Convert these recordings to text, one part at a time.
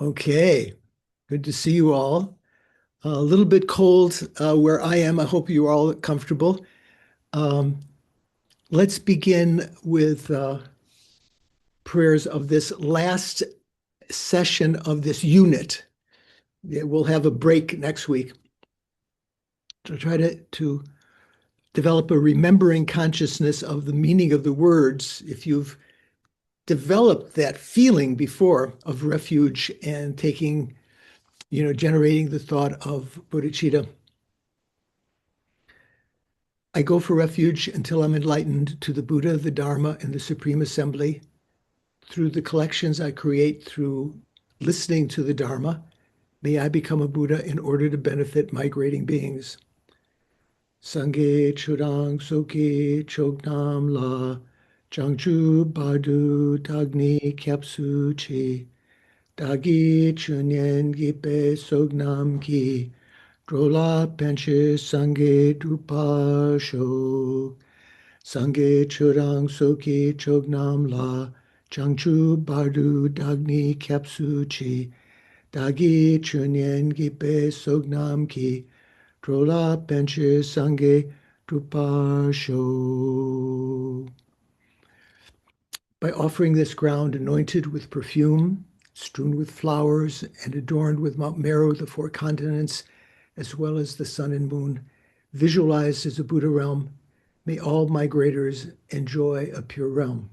Okay, good to see you all. A little bit cold where I am. I hope you're all comfortable. Um, let's begin with prayers of this last session of this unit. Yeah, we'll have a break next week to try to develop a remembering consciousness of the meaning of the words. If you've developed that feeling before of refuge and taking, generating the thought of bodhicitta. I go for refuge until I'm enlightened to the Buddha, the Dharma, and the Supreme Assembly. Through the collections I create through listening to the Dharma, may I become a Buddha in order to benefit migrating beings. Sangye Churang Soke Chognam La Changchu Badu Dagni Kyapsu Chi Dagi Chunyen Gipe Sognam Ki Drola Penche Sangye Drupa Sho Sangye Churang Soki Chognam La Changchu Bardu Dagni Kyapsu Chi Dagi Chunyen Gipe Sognam Ki Trola Penche Sangye Drupasho. By offering this ground anointed with perfume, strewn with flowers, and adorned with Mount Meru, the four continents, as well as the sun and moon, visualized as a Buddha realm, may all migrators enjoy a pure realm.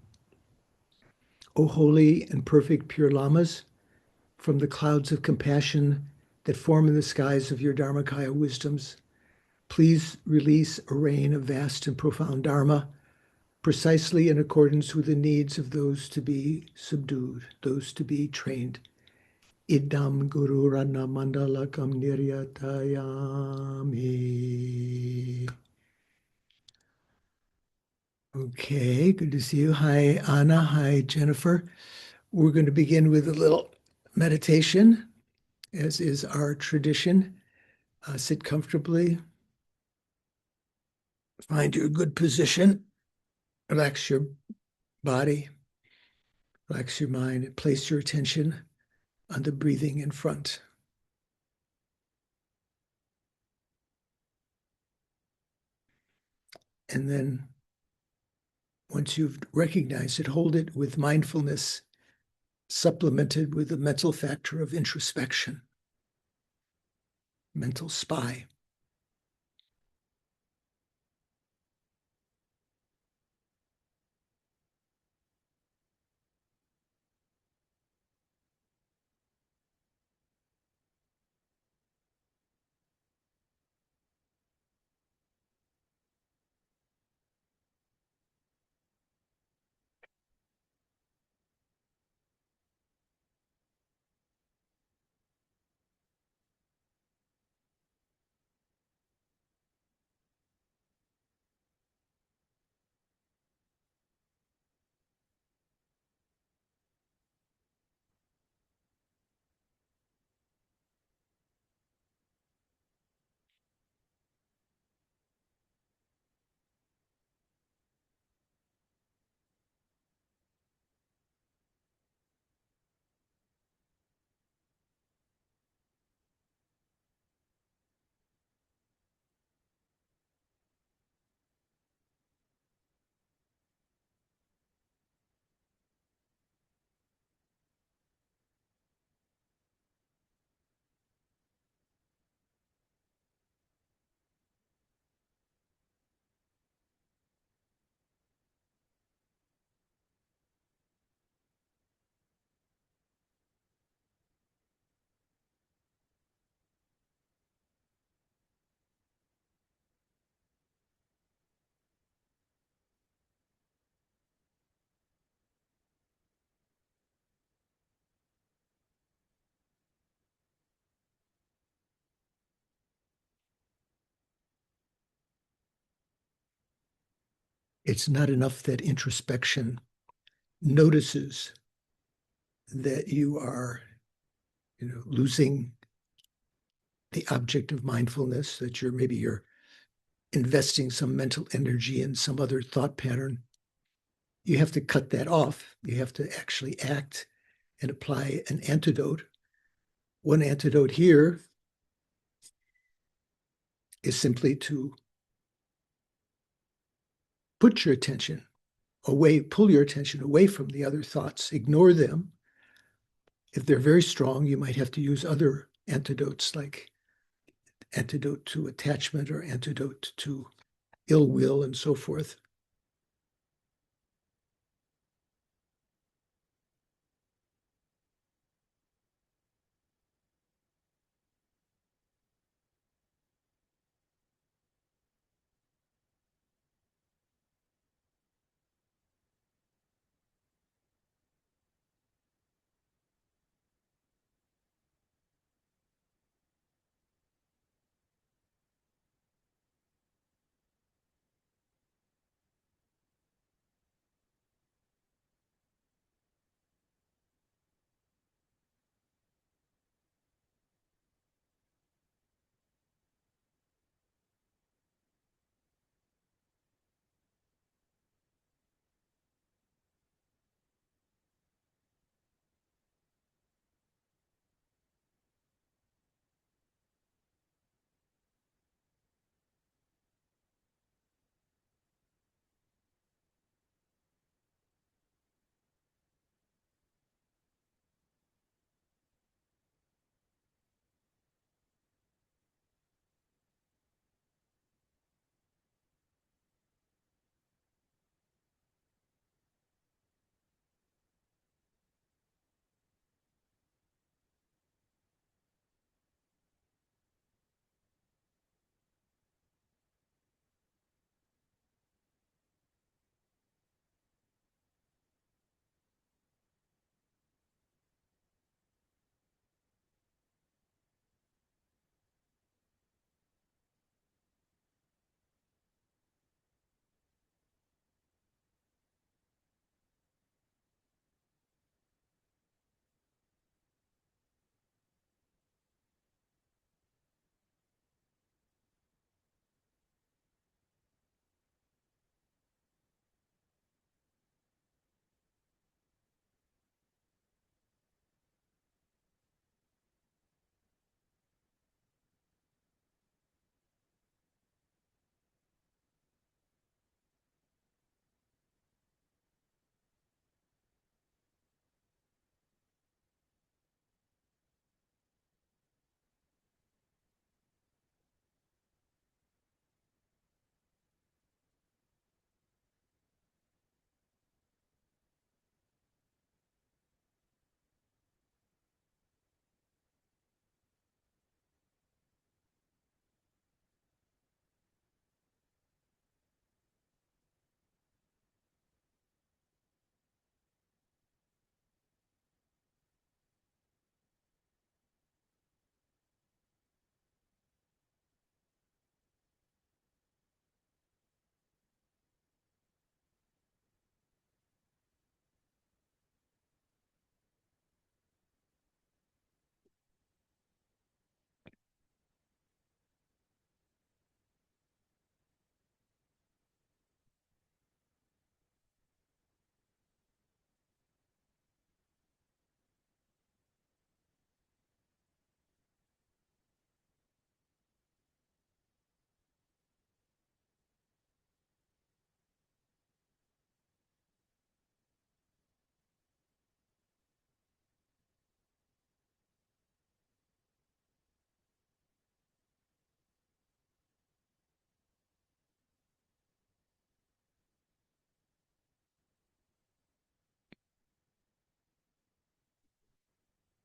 O holy and perfect pure Lamas, from the clouds of compassion that form in the skies of your Dharmakaya wisdoms, please release a rain of vast and profound Dharma, precisely in accordance with the needs of those to be subdued, those to be trained. Idam Guru Rana Mandalakam Niryatayami. Okay, good to see you. Hi, Anna. Hi, Jennifer. We're going to begin with a little meditation, as is our tradition. Sit comfortably. Find your good position. Relax your body. Relax your mind. Place your attention on the breathing in front. And then once you've recognized it, hold it with mindfulness, supplemented with the mental factor of introspection, mental spy. It's not enough that introspection notices that you are, losing the object of mindfulness, that you're investing some mental energy in some other thought pattern. You have to cut that off. You have to actually act and apply an antidote One antidote here is simply to put your attention away, pull your attention away from the other thoughts, ignore them. If they're very strong, you might have to use other antidotes like antidote to attachment or antidote to ill will and so forth.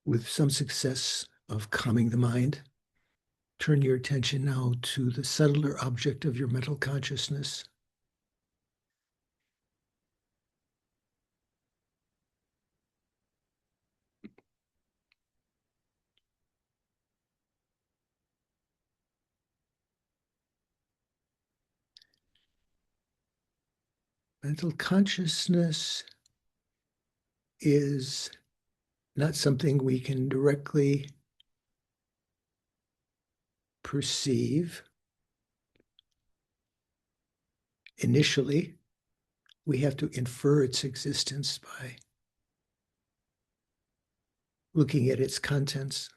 With some success of calming the mind, turn your attention now to the subtler object of your mental consciousness. Mental consciousness is not something we can directly perceive. Initially, we have to infer its existence by looking at its contents.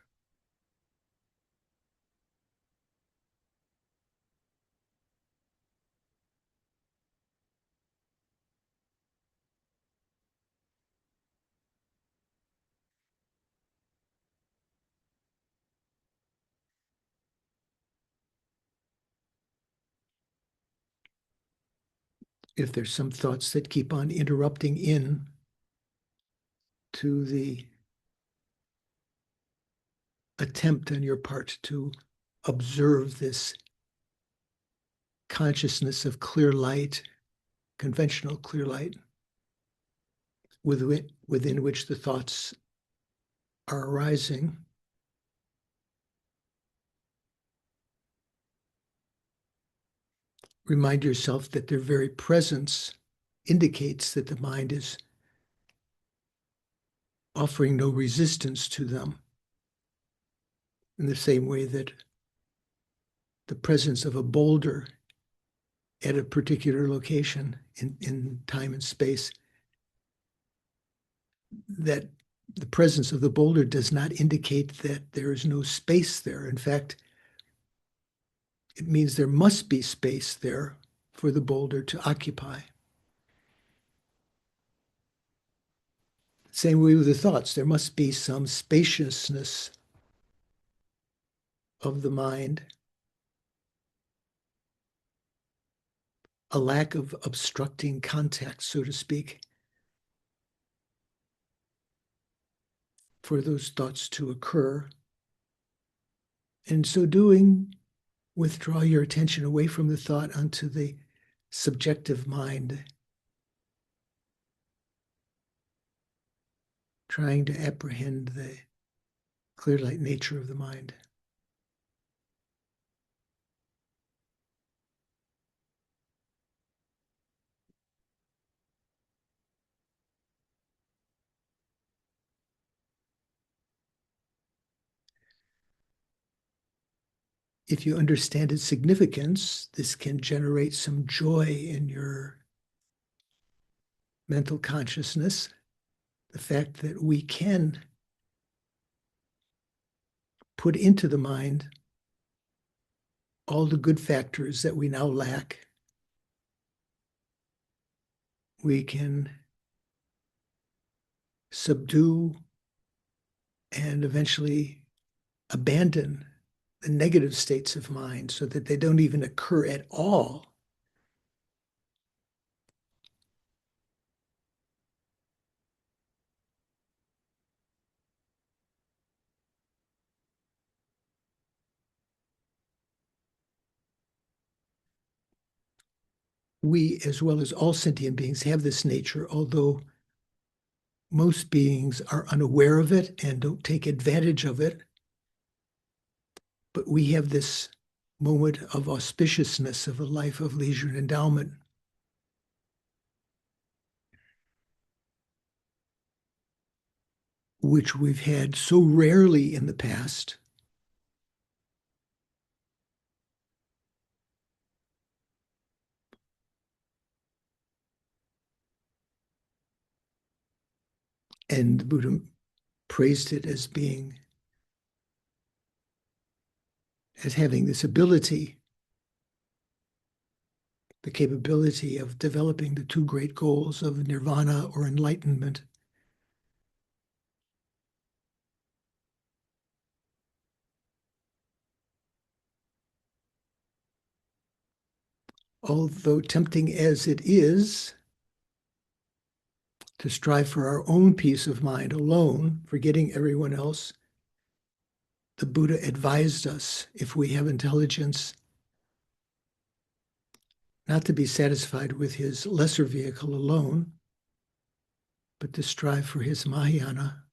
if there's some thoughts that keep on interrupting in to the attempt on your part to observe this consciousness of clear light, conventional clear light, within which the thoughts are arising. Remind yourself that their very presence indicates that the mind is offering no resistance to them, in the same way that the presence of a boulder at a particular location in time and space, that the presence of the boulder does not indicate that there is no space there. In fact, it means there must be space there for the boulder to occupy. Same way with the thoughts. There must be some spaciousness of the mind, a lack of obstructing contact, so to speak, for those thoughts to occur. In so doing, withdraw your attention away from the thought onto the subjective mind, trying to apprehend the clear light nature of the mind. If you understand its significance, this can generate some joy in your mental consciousness. The fact that we can put into the mind all the good factors that we now lack. We can subdue and eventually abandon the negative states of mind so that they don't even occur at all. We, as well as all sentient beings, have this nature, although most beings are unaware of it and don't take advantage of it. But we have this moment of auspiciousness of a life of leisure and endowment, which we've had so rarely in the past. And the Buddha praised it as having this ability, the capability of developing the two great goals of nirvana or enlightenment. Although tempting as it is to strive for our own peace of mind alone, forgetting everyone else, the Buddha advised us, if we have intelligence, not to be satisfied with his lesser vehicle alone, but to strive for his Mahayana.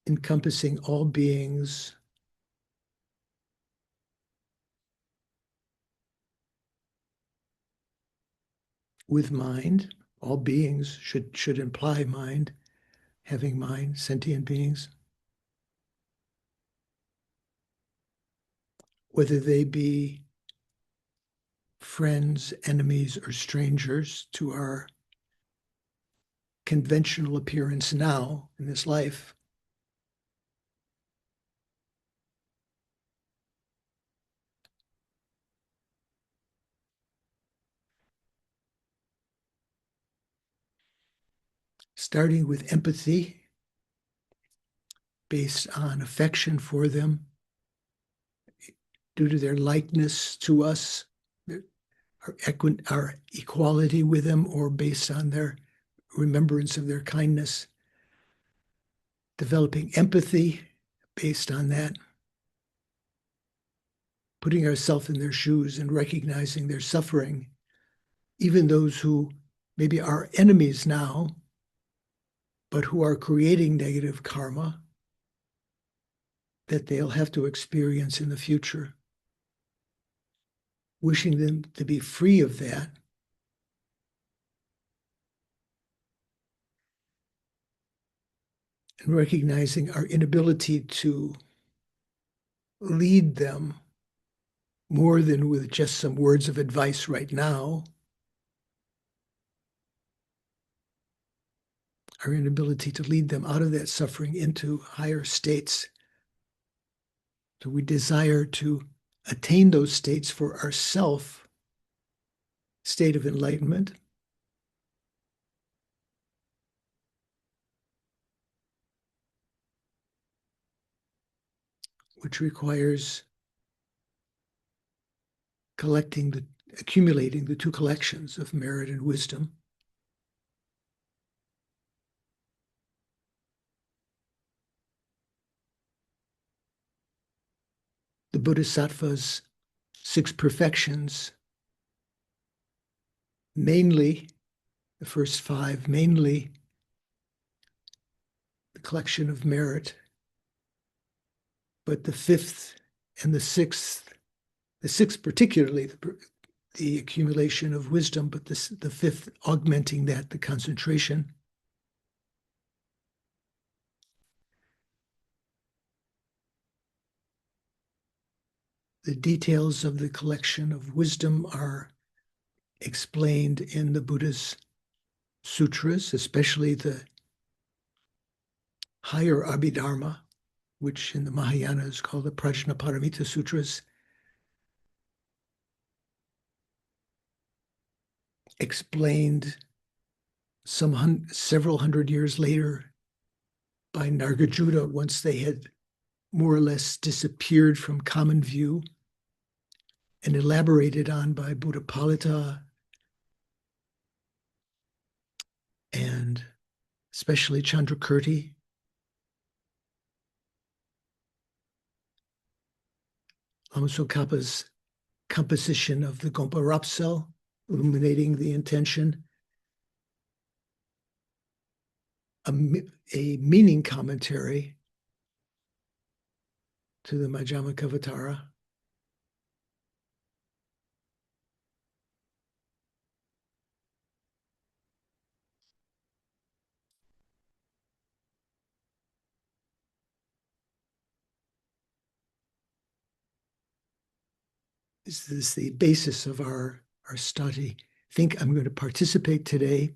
Encompassing all beings with mind. All beings should imply mind, having mind, sentient beings. Whether they be friends, enemies, or strangers to our conventional appearance now in this life. Starting with empathy based on affection for them, due to their likeness to us, our equality with them, or based on their remembrance of their kindness. Developing empathy based on that, putting ourselves in their shoes and recognizing their suffering, even those who maybe are enemies now, but who are creating negative karma that they'll have to experience in the future. Wishing them to be free of that. And recognizing our inability to lead them more than with just some words of advice right now. Our inability to lead them out of that suffering into higher states. So we desire to attain those states for ourself, state of enlightenment. Which requires accumulating the two collections of merit and wisdom. The Bodhisattva's 6 perfections, mainly, the first 5, mainly the collection of merit, but the 5th and the 6th particularly, the accumulation of wisdom, but the 5th augmenting that, the concentration. The details of the collection of wisdom are explained in the Buddha's sutras, especially the higher Abhidharma, which in the Mahayana is called the Prajnaparamita Sutras, explained several hundred years later by Nagarjuna, once they had more or less disappeared from common view, and elaborated on by Buddhapalita and especially Chandrakirti. Lama Tsongkhapa's composition of the Gompa Rapsel, illuminating the intention, a meaning commentary to the Madhyamakavatara. This is the basis of our study. I think I'm going to participate today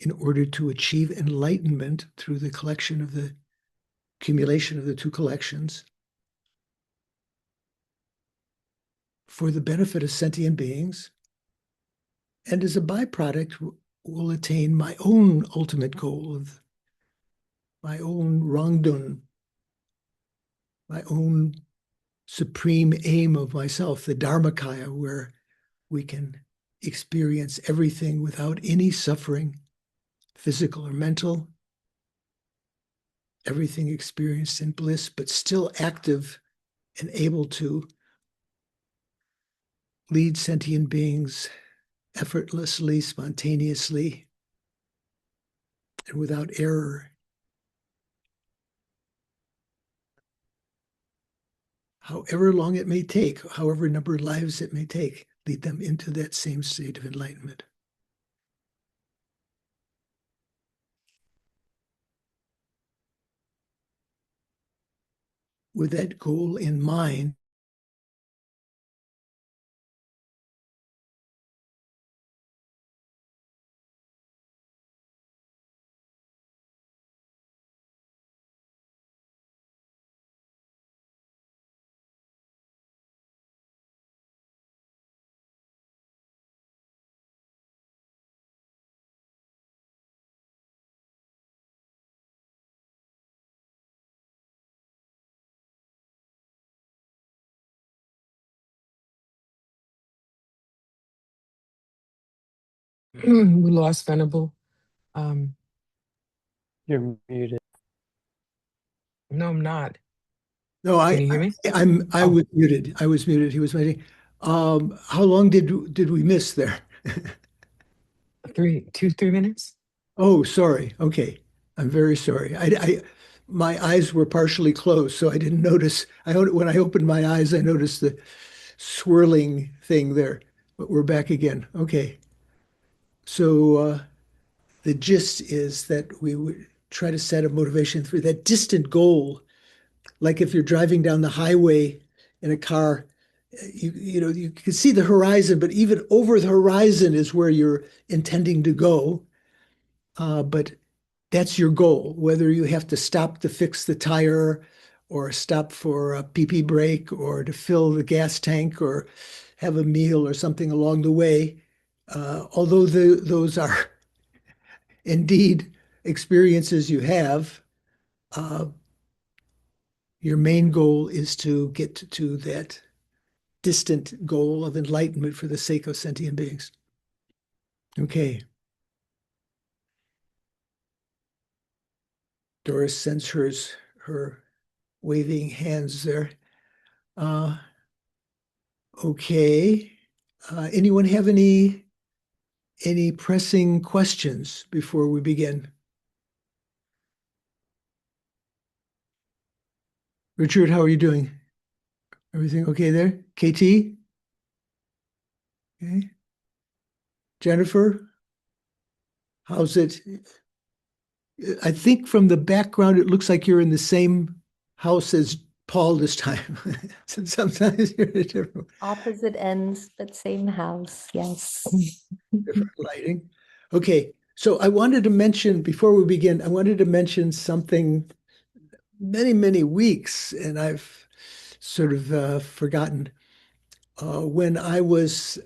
in order to achieve enlightenment through the accumulation of the 2 collections for the benefit of sentient beings, and as a byproduct will attain my own ultimate goal of my own Rangdun, my own supreme aim of myself, the Dharmakaya, where we can experience everything without any suffering, physical or mental, everything experienced in bliss, but still active and able to lead sentient beings effortlessly, spontaneously, and without error. However long it may take, however number of lives it may take, lead them into that same state of enlightenment. With that goal in mind, We lost Venable. You're muted. No, I'm not. No, Can you hear me? I Oh, was muted. I was muted. He was waiting. How long did we miss there? 3 minutes. Oh, sorry. Okay. I'm very sorry. My eyes were partially closed, so I didn't notice. When I opened my eyes, I noticed the swirling thing there. But we're back again. Okay. So the gist is that we would try to set a motivation for that distant goal. Like if you're driving down the highway in a car, you can see the horizon, but even over the horizon is where you're intending to go. But that's your goal, whether you have to stop to fix the tire or stop for a pee pee break or to fill the gas tank or have a meal or something along the way. Although those are indeed experiences you have, uh, your main goal is to get to that distant goal of enlightenment for the sake of sentient beings. Okay. Doris sends her waving hands there. Uh, okay. Anyone have any pressing questions before we begin? Richard, how are you doing? Everything okay there? KT? Okay. Jennifer, how's it? I think from the background, it looks like you're in the same house as Paul this time. Sometimes you're in a Opposite ends, but same house. Yes. different lighting. Okay, so I wanted to mention, before we begin, I wanted to mention something many, many weeks, and I've sort of forgotten. When I was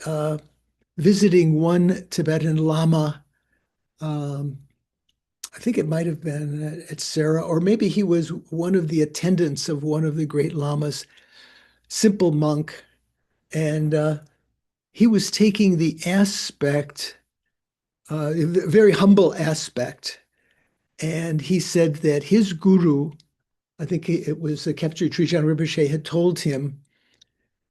visiting one Tibetan Lama, um, I think it might have been at Sarah, or maybe he was one of the attendants of one of the great lamas, simple monk, and he was taking the aspect, a very humble aspect, and he said that his guru, I think it was Khepri Trijang Rinpoche, had told him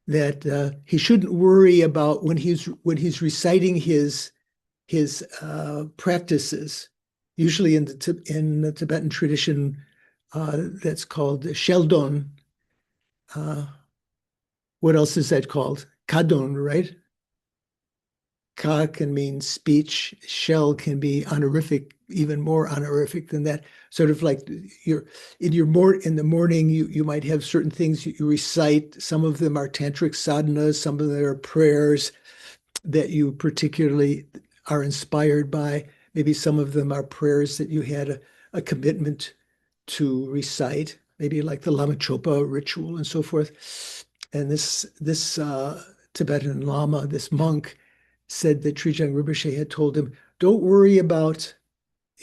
that he shouldn't worry about when he's reciting his practices. Usually in the Tibetan tradition, that's called Sheldon. Uh, what else is that called? Kadon, right? Ka can mean speech. Shell can be honorific, even more honorific than that. Sort of like you're in the morning, you might have certain things you recite. Some of them are tantric sadhanas, some of them are prayers that you particularly are inspired by. Maybe some of them are prayers that you had a commitment to recite, maybe like the Lama Chopa ritual and so forth. And this Tibetan Lama, this monk, said that Trijang Rinpoche had told him, "Don't worry about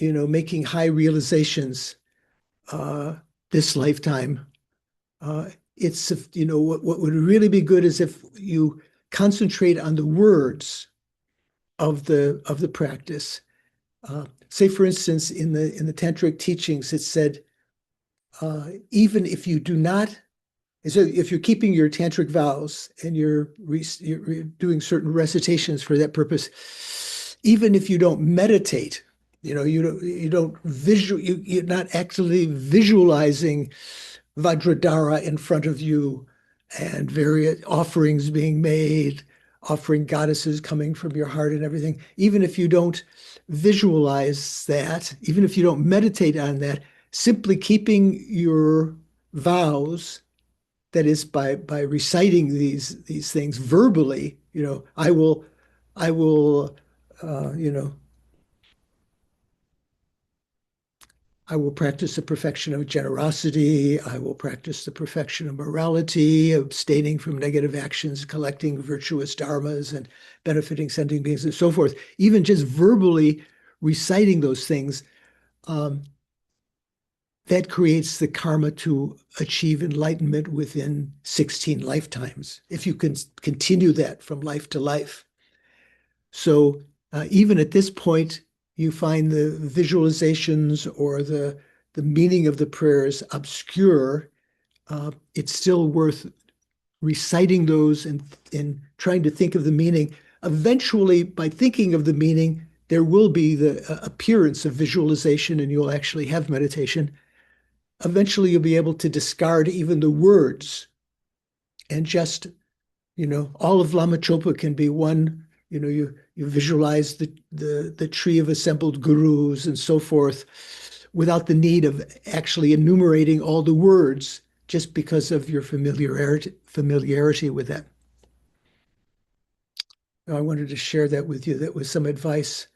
making high realizations this lifetime. It's what would really be good is if you concentrate on the words of the practice. Say, for instance, in the tantric teachings, it said, even if you do not, so if you're keeping your tantric vows and you're doing certain recitations for that purpose, even if you don't meditate, you don't visual, you're not actually visualizing Vajradhara in front of you and various offerings being made, offering goddesses coming from your heart and everything. Even if you don't visualize that, even if you don't meditate on that, simply keeping your vows, that is by reciting these things verbally, I will uh, you know I will practice the perfection of generosity. I will practice the perfection of morality, abstaining from negative actions, collecting virtuous dharmas, and benefiting sentient beings, and so forth. Even just verbally reciting those things, um, that creates the karma to achieve enlightenment within 16 lifetimes, if you can continue that from life to life. So Even at this point, you find the visualizations or the meaning of the prayers obscure. It's still worth reciting those and trying to think of the meaning. Eventually, by thinking of the meaning, there will be the appearance of visualization and you'll actually have meditation. Eventually, you'll be able to discard even the words and just, all of Lama Chopa can be one. You visualize the tree of assembled gurus and so forth without the need of actually enumerating all the words just because of your familiarity with that. I wanted to share that with you. That was some advice.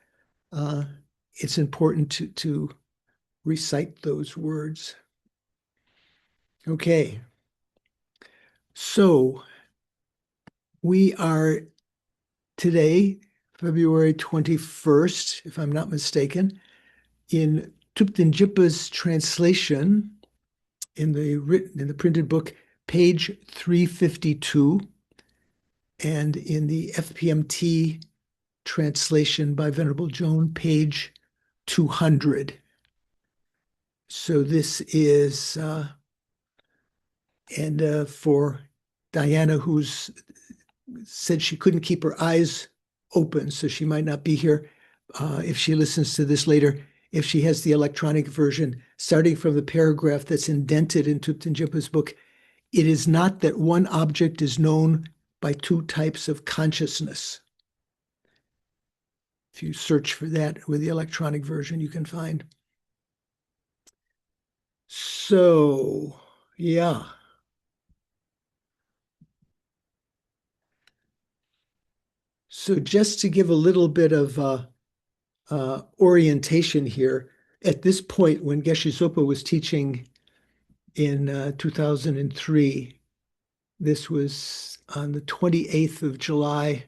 It's important to recite those words. Okay. So we are today, February 21st, if I'm not mistaken, in Thupten Jinpa's translation in the printed book, page 352, and in the FPMT translation by Venerable Joan, page 200. So this is, and for Diana, who's said she couldn't keep her eyes open, so she might not be here if she listens to this later. If she has the electronic version, starting from the paragraph that's indented in Thupten Jinpa's book, it is not that one object is known by two types of consciousness. If you search for that with the electronic version, you can find. So, yeah. So just to give a little bit of orientation here, at this point when Geshe Sopa was teaching in 2003, this was on the 28th of July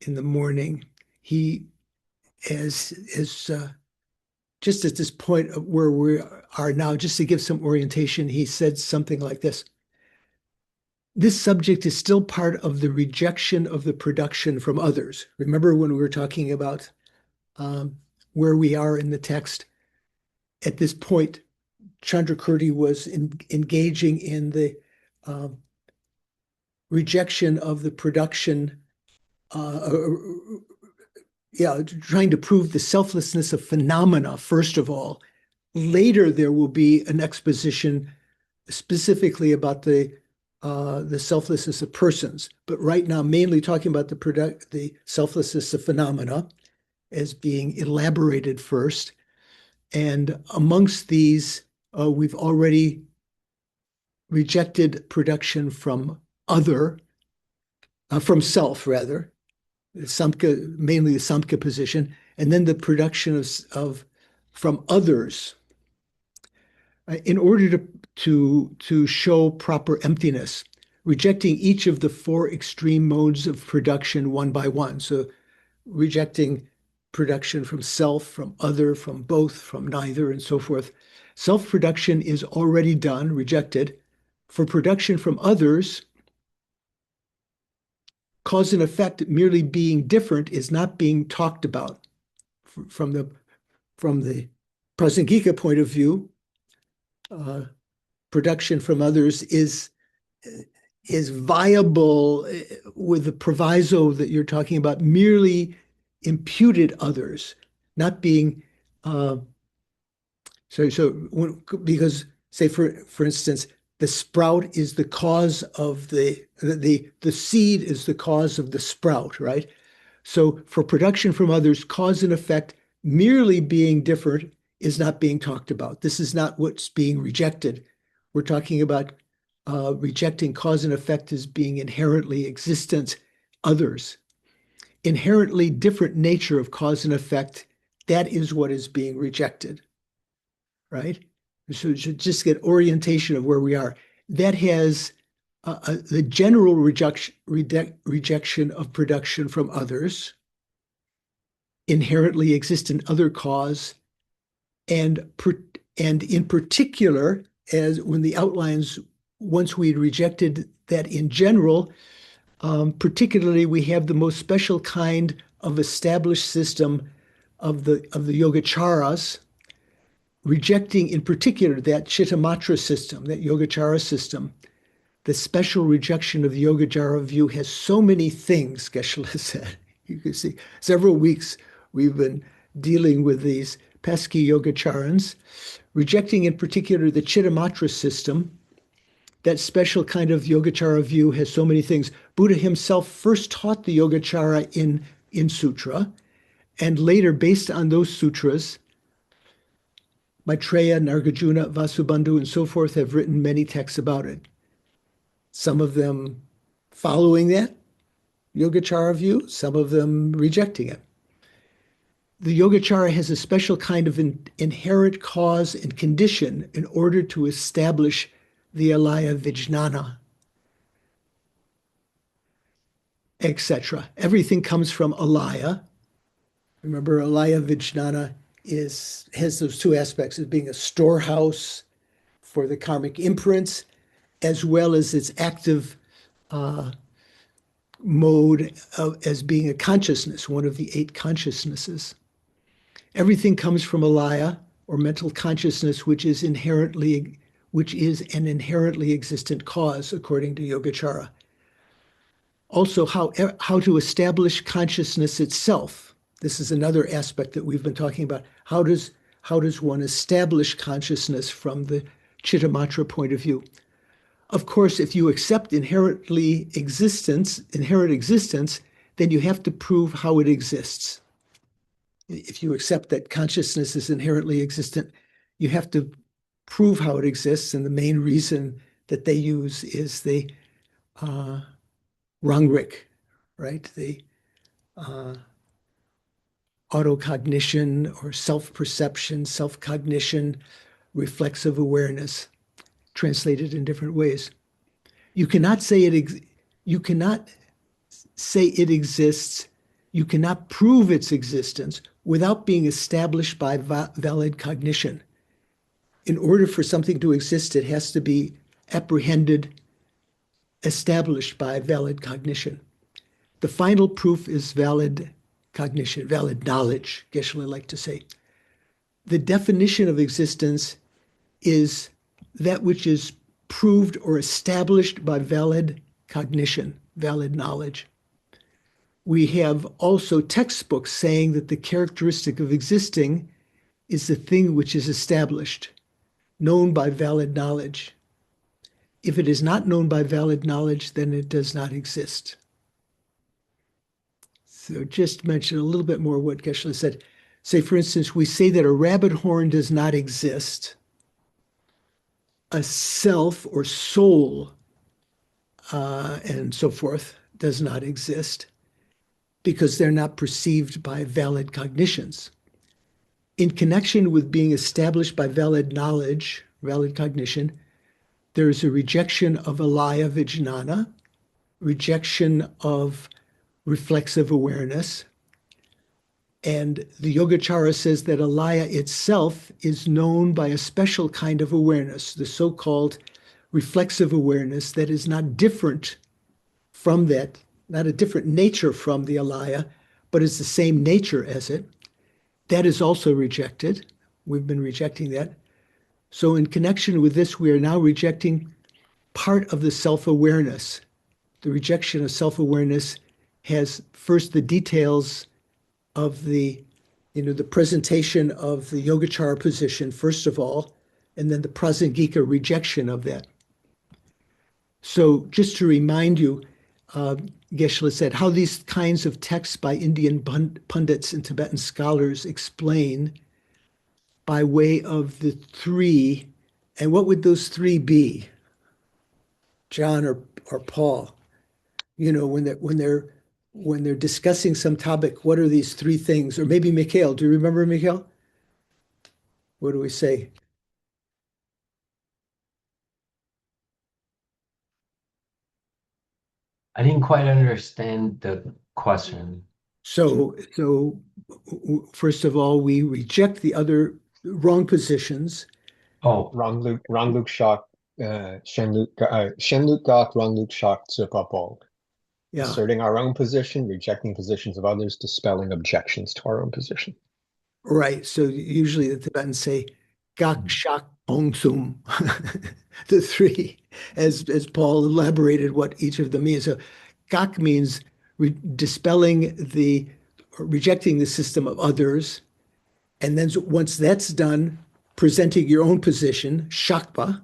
in the morning. He, as just at this point of where we are now, just to give some orientation, he said something like this. This subject is still part of the rejection of the production from others. Remember when we were talking about where we are in the text? At this point, Chandrakirti was engaging in the rejection of the production, trying to prove the selflessness of phenomena, first of all. Later, there will be an exposition specifically about the selflessness of persons. But right now, mainly talking about the selflessness of phenomena as being elaborated first. And amongst these, we've already rejected production from from self rather, samkhya, mainly the samkhya position, and then the production from others in order to show proper emptiness, rejecting each of the four extreme modes of production one by one. So rejecting production from self, from other, from both, from neither, and so forth. Self-production is already done, rejected. For production from others, cause and effect merely being different is not being talked about. From the Prasangika point of view, production from others is viable with the proviso that you're talking about merely imputed others, not being because say for instance, the sprout is the cause of the seed is the cause of the sprout, right? So for production from others, cause and effect merely being different is not being talked about. This is not what's being rejected. We're talking about rejecting cause and effect as being inherently existent others. Inherently different nature of cause and effect, that is what is being rejected, right? So just get orientation of where we are. That has the general rejection of production from others, inherently existent other cause, and in particular, as when the outlines, once we had rejected that in general, particularly we have the most special kind of established system of the Yogacaras, rejecting in particular that Chittamatra system, that Yogacara system. The special rejection of the Yogacara view has so many things, Geshe-la said. You can see several weeks we've been dealing with these pesky Yogacharans, rejecting in particular the Chittamatra system. That special kind of Yogacara view has so many things. Buddha himself first taught the Yogacara in sutra, and later, based on those sutras, Maitreya, Nagarjuna, Vasubandhu, and so forth have written many texts about it. Some of them following that Yogacara view, some of them rejecting it. The Yogacara has a special kind of inherent cause and condition in order to establish the alaya vijnana, etc. Everything comes from alaya. Remember, alaya vijnana has those two aspects as being a storehouse for the karmic imprints, as well as its active mode as being a consciousness, one of the 8 consciousnesses. Everything comes from alaya, or mental consciousness, which is an inherently existent cause, according to Yogacara. Also, how to establish consciousness itself. This is another aspect that we've been talking about. How does one establish consciousness from the Chittamatra point of view? Of course, if you accept inherent existence, then you have to prove how it exists. If you accept that consciousness is inherently existent, you have to prove how it exists. And the main reason that they use is the Rangrik, right? The autocognition or self-perception, self-cognition, reflexive awareness, translated in different ways. You cannot say it exists. You cannot prove its existence without being established by valid cognition. In order for something to exist, it has to be apprehended, established by valid cognition. The final proof is valid cognition, valid knowledge, Geshe-la liked to say. The definition of existence is that which is proved or established by valid cognition, valid knowledge. We have also textbooks saying that the characteristic of existing is the thing which is established, known by valid knowledge. If it is not known by valid knowledge, then it does not exist. So just mention a little bit more what Geshe-la said. Say, for instance, we say that a rabbit horn does not exist. A self or soul and so forth does not exist because they're not perceived by valid cognitions. In connection with being established by valid knowledge, valid cognition, there is a rejection of alaya vijnana, rejection of reflexive awareness. And the Yogacara says that alaya itself is known by a special kind of awareness, the so-called reflexive awareness that is not different from that, not a different nature from the alaya, but is the same nature as it. That is also rejected. We've been rejecting that. So in connection with this, we are now rejecting part of the self-awareness. The rejection of self-awareness has first the details of the presentation of the Yogacara position, first of all, and then the Prasangika rejection of that. So just to remind you, Geshe-la said, how these kinds of texts by Indian pundits and Tibetan scholars explain by way of the 3, and what would those 3 be? John or Paul? When they're discussing some topic, what are these 3 things? Or maybe Mikhail. Do you remember, Mikhail? What do we say? I didn't quite understand the question. So first of all, we reject the other wrong positions. Oh, Wrong Luke shock, Shen Luke got wrong Luke shock to Paul. Yeah. Asserting our own position, rejecting positions of others, dispelling objections to our own position. Right. So usually the Tibetans say gak shak pong sum, the three, as Paul elaborated what each of them means. So gak means dispelling or rejecting the system of others. And then once that's done, presenting your own position, shakpa,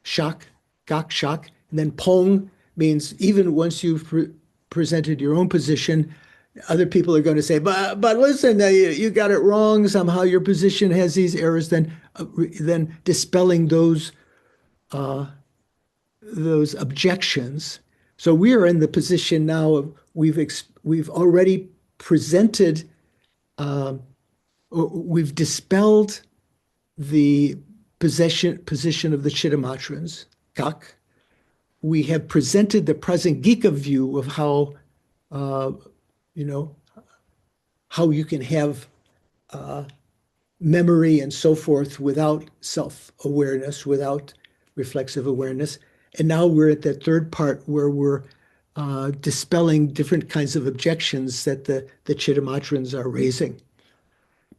shak, gak shak. And then pong means even once you've presented your own position, other people are going to say, but listen, you got it wrong. Somehow your position has these errors. Then dispelling those objections. So we are in the position now of we've already presented, we've dispelled the position of the Chittamatrans, Gak. We have presented the Prasangika view of how how you can have memory and so forth without self-awareness, without reflexive awareness. And now we're at that third part where we're dispelling different kinds of objections that the Chittamatrans are raising.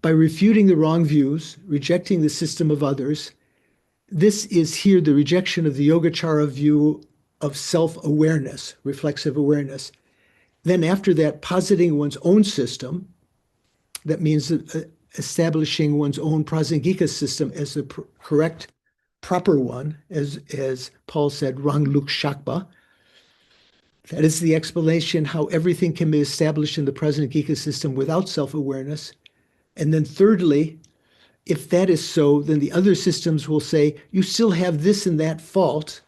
By refuting the wrong views, rejecting the system of others, this is here the rejection of the Yogacara view of self-awareness, reflexive awareness. Then after that, positing one's own system, that means establishing one's own prasangika system as the correct, proper one, as Paul said, rangluk shakpa. That is the explanation how everything can be established in the prasangika system without self-awareness. And then thirdly, if that is so, then the other systems will say, you still have this and that fault.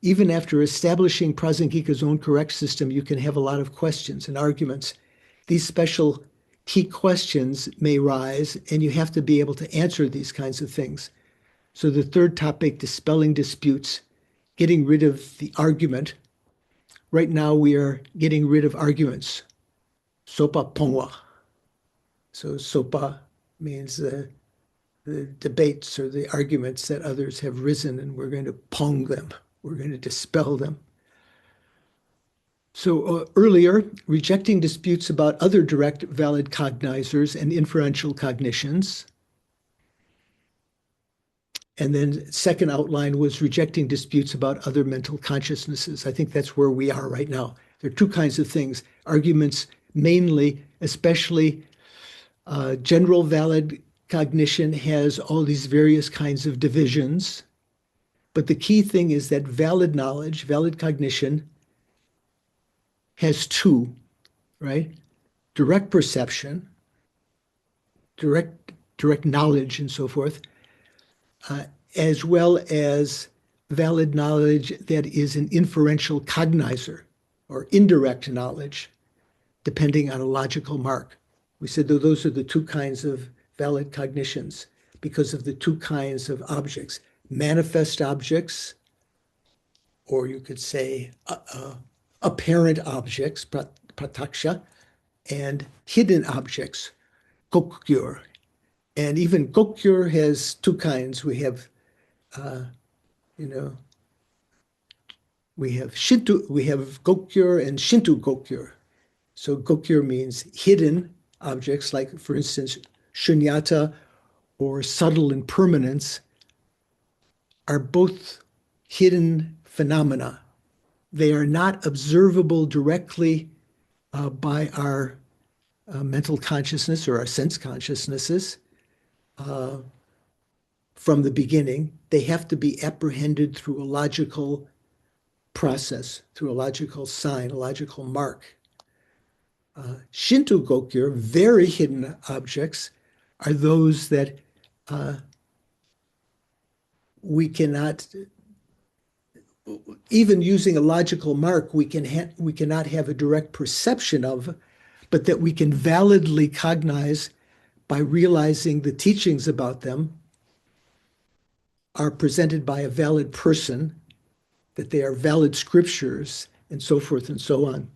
Even after establishing Prasangika's own correct system, you can have a lot of questions and arguments. These special key questions may rise, and you have to be able to answer these kinds of things. So the third topic, dispelling disputes, getting rid of the argument. Right now we are getting rid of arguments. Sopa pongwa. So sopa means the debates or the arguments that others have risen, and we're going to pong them. We're going to dispel them. So earlier, rejecting disputes about other direct valid cognizers and inferential cognitions. And then second outline was rejecting disputes about other mental consciousnesses. I think that's where we are right now. There are two kinds of things. Arguments mainly, especially general valid cognition has all these various kinds of divisions. But the key thing is that valid knowledge, valid cognition, has two, right? Direct perception, direct knowledge and so forth, as well as valid knowledge that is an inferential cognizer or indirect knowledge, depending on a logical mark. We said that those are the two kinds of valid cognitions because of the two kinds of objects. Manifest objects, or you could say apparent objects, prataksha, and hidden objects, gokgyur. And even gokgyur has two kinds. We have, we have Shinto, we have gokgyur and Shinto gokgyur. So gokgyur means hidden objects, like, for instance, shunyata or subtle impermanence are both hidden phenomena. They are not observable directly by our mental consciousness or our sense consciousnesses from the beginning. They have to be apprehended through a logical process, through a logical sign, a logical mark. Shinto gokgyur, very hidden objects, are those that we cannot, even using a logical mark, we cannot have a direct perception of, but that we can validly cognize by realizing the teachings about them are presented by a valid person, that they are valid scriptures, and so forth and so on.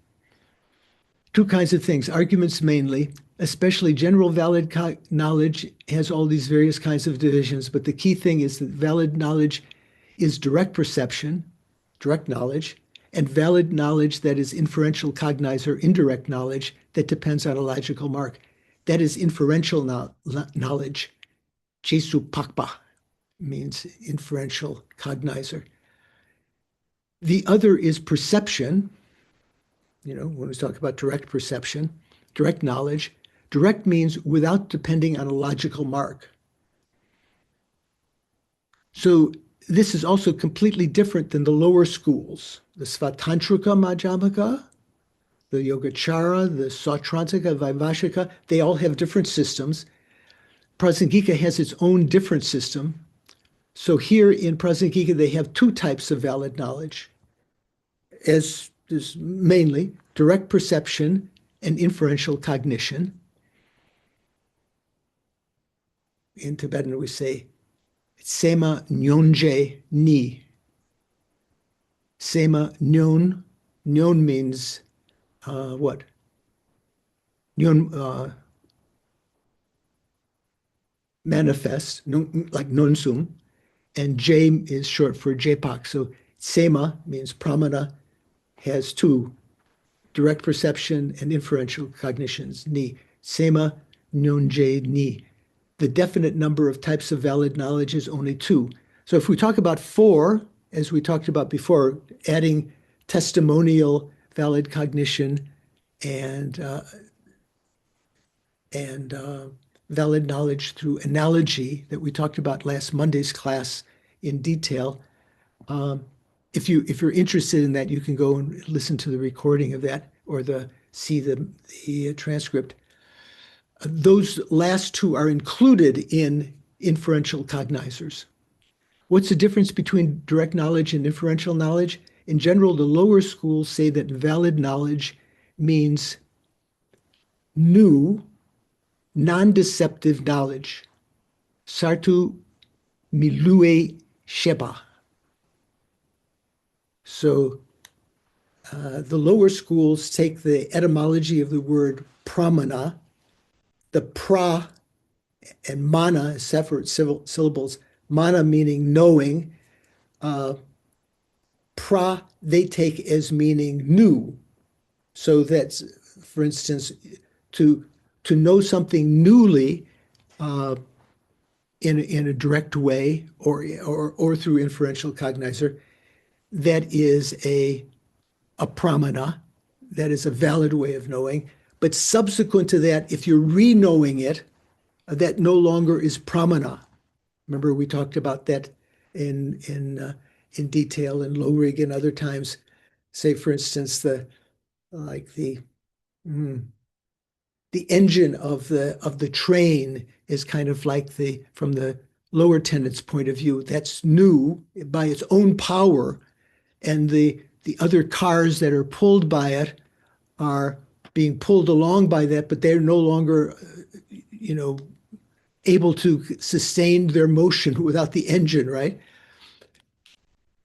Two kinds of things, arguments mainly, especially general valid knowledge has all these various kinds of divisions, but the key thing is that valid knowledge is direct perception, direct knowledge, and valid knowledge that is inferential cognizer, indirect knowledge that depends on a logical mark. That is inferential knowledge. Jesu pakpa means inferential cognizer. The other is perception. When we talk about direct perception, direct knowledge. Direct means without depending on a logical mark. So this is also completely different than the lower schools, the Svatantrika Madhyamaka, the Yogacara, the Sautrantika, Vaibhashika. They all have different systems. Prasangika has its own different system. So here in Prasangika, they have two types of valid knowledge, as is mainly direct perception and inferential cognition. In Tibetan, we say, Sema Nyonje Ni. Sema Nyon. Nyon means what? Nyon, manifest, like Nonsum. And J is short for Jpak. So Sema means pramana, has two, direct perception and inferential cognitions. Ni. Sema Nyonje Ni. The definite number of types of valid knowledge is only two. So if we talk about four, as we talked about before, adding testimonial valid cognition and valid knowledge through analogy that we talked about last Monday's class in detail. If you're interested in that, you can go and listen to the recording of that or see the transcript. Those last two are included in inferential cognizers. What's the difference between direct knowledge and inferential knowledge? In general, the lower schools say that valid knowledge means new, non-deceptive knowledge. Sartu milue sheba. So the lower schools take the etymology of the word pramana, the pra and mana, separate syllables, mana meaning knowing, pra they take as meaning new. So that's, for instance, to know something newly in a direct way or through inferential cognizer, that is a pramana, that is a valid way of knowing. But subsequent to that, if you're re-knowing it, that no longer is pramana. Remember, we talked about that in detail in Lorig and other times. Say, for instance, the engine of the train is kind of like from the lower tenant's point of view, that's new by its own power, and the other cars that are pulled by it are being pulled along by that, but they're no longer, able to sustain their motion without the engine, right?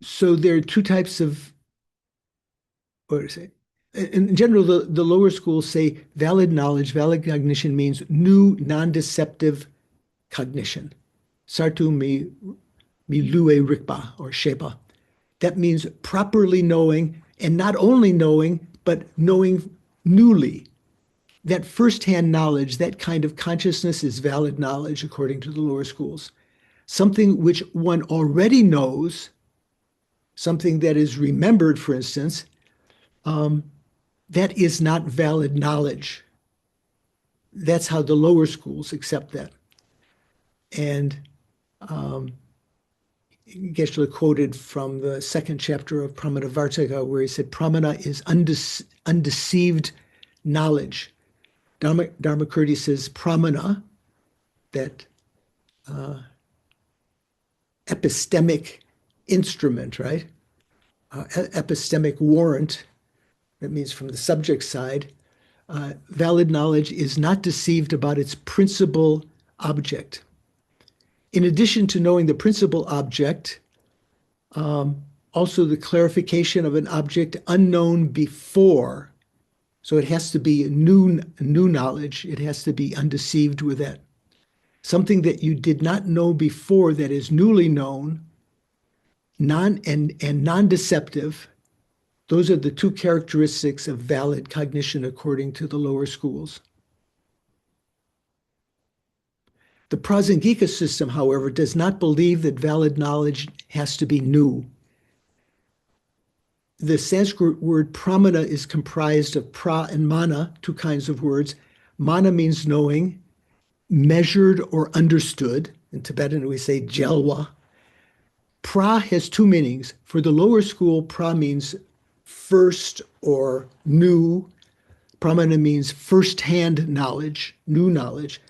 So there are two types of, what do I say? In general, the lower schools say valid knowledge, valid cognition means new, non-deceptive cognition. Sartu mi lue rikpa, or shepa. That means properly knowing, and not only knowing, but knowing newly. That firsthand knowledge, that kind of consciousness is valid knowledge according to the lower schools. Something which one already knows, something that is remembered, for instance, that is not valid knowledge. That's how the lower schools accept that. And Geshe quoted from the second chapter of Pramanavartaka, where he said, Pramana is undeceived knowledge. Dharmakirti says, Pramana, that epistemic instrument, right? Epistemic warrant, that means from the subject side, valid knowledge is not deceived about its principal object. In addition to knowing the principal object, also the clarification of an object unknown before. So it has to be new knowledge. It has to be undeceived with that. Something that you did not know before that is newly known, non-deceptive. Those are the two characteristics of valid cognition according to the lower schools. The Prasangika system, however, does not believe that valid knowledge has to be new. The Sanskrit word pramana is comprised of pra and mana, two kinds of words. Mana means knowing, measured or understood. In Tibetan, we say jelwa. Pra has two meanings. For the lower school, pra means first or new. Pramana means first-hand knowledge, new knowledge.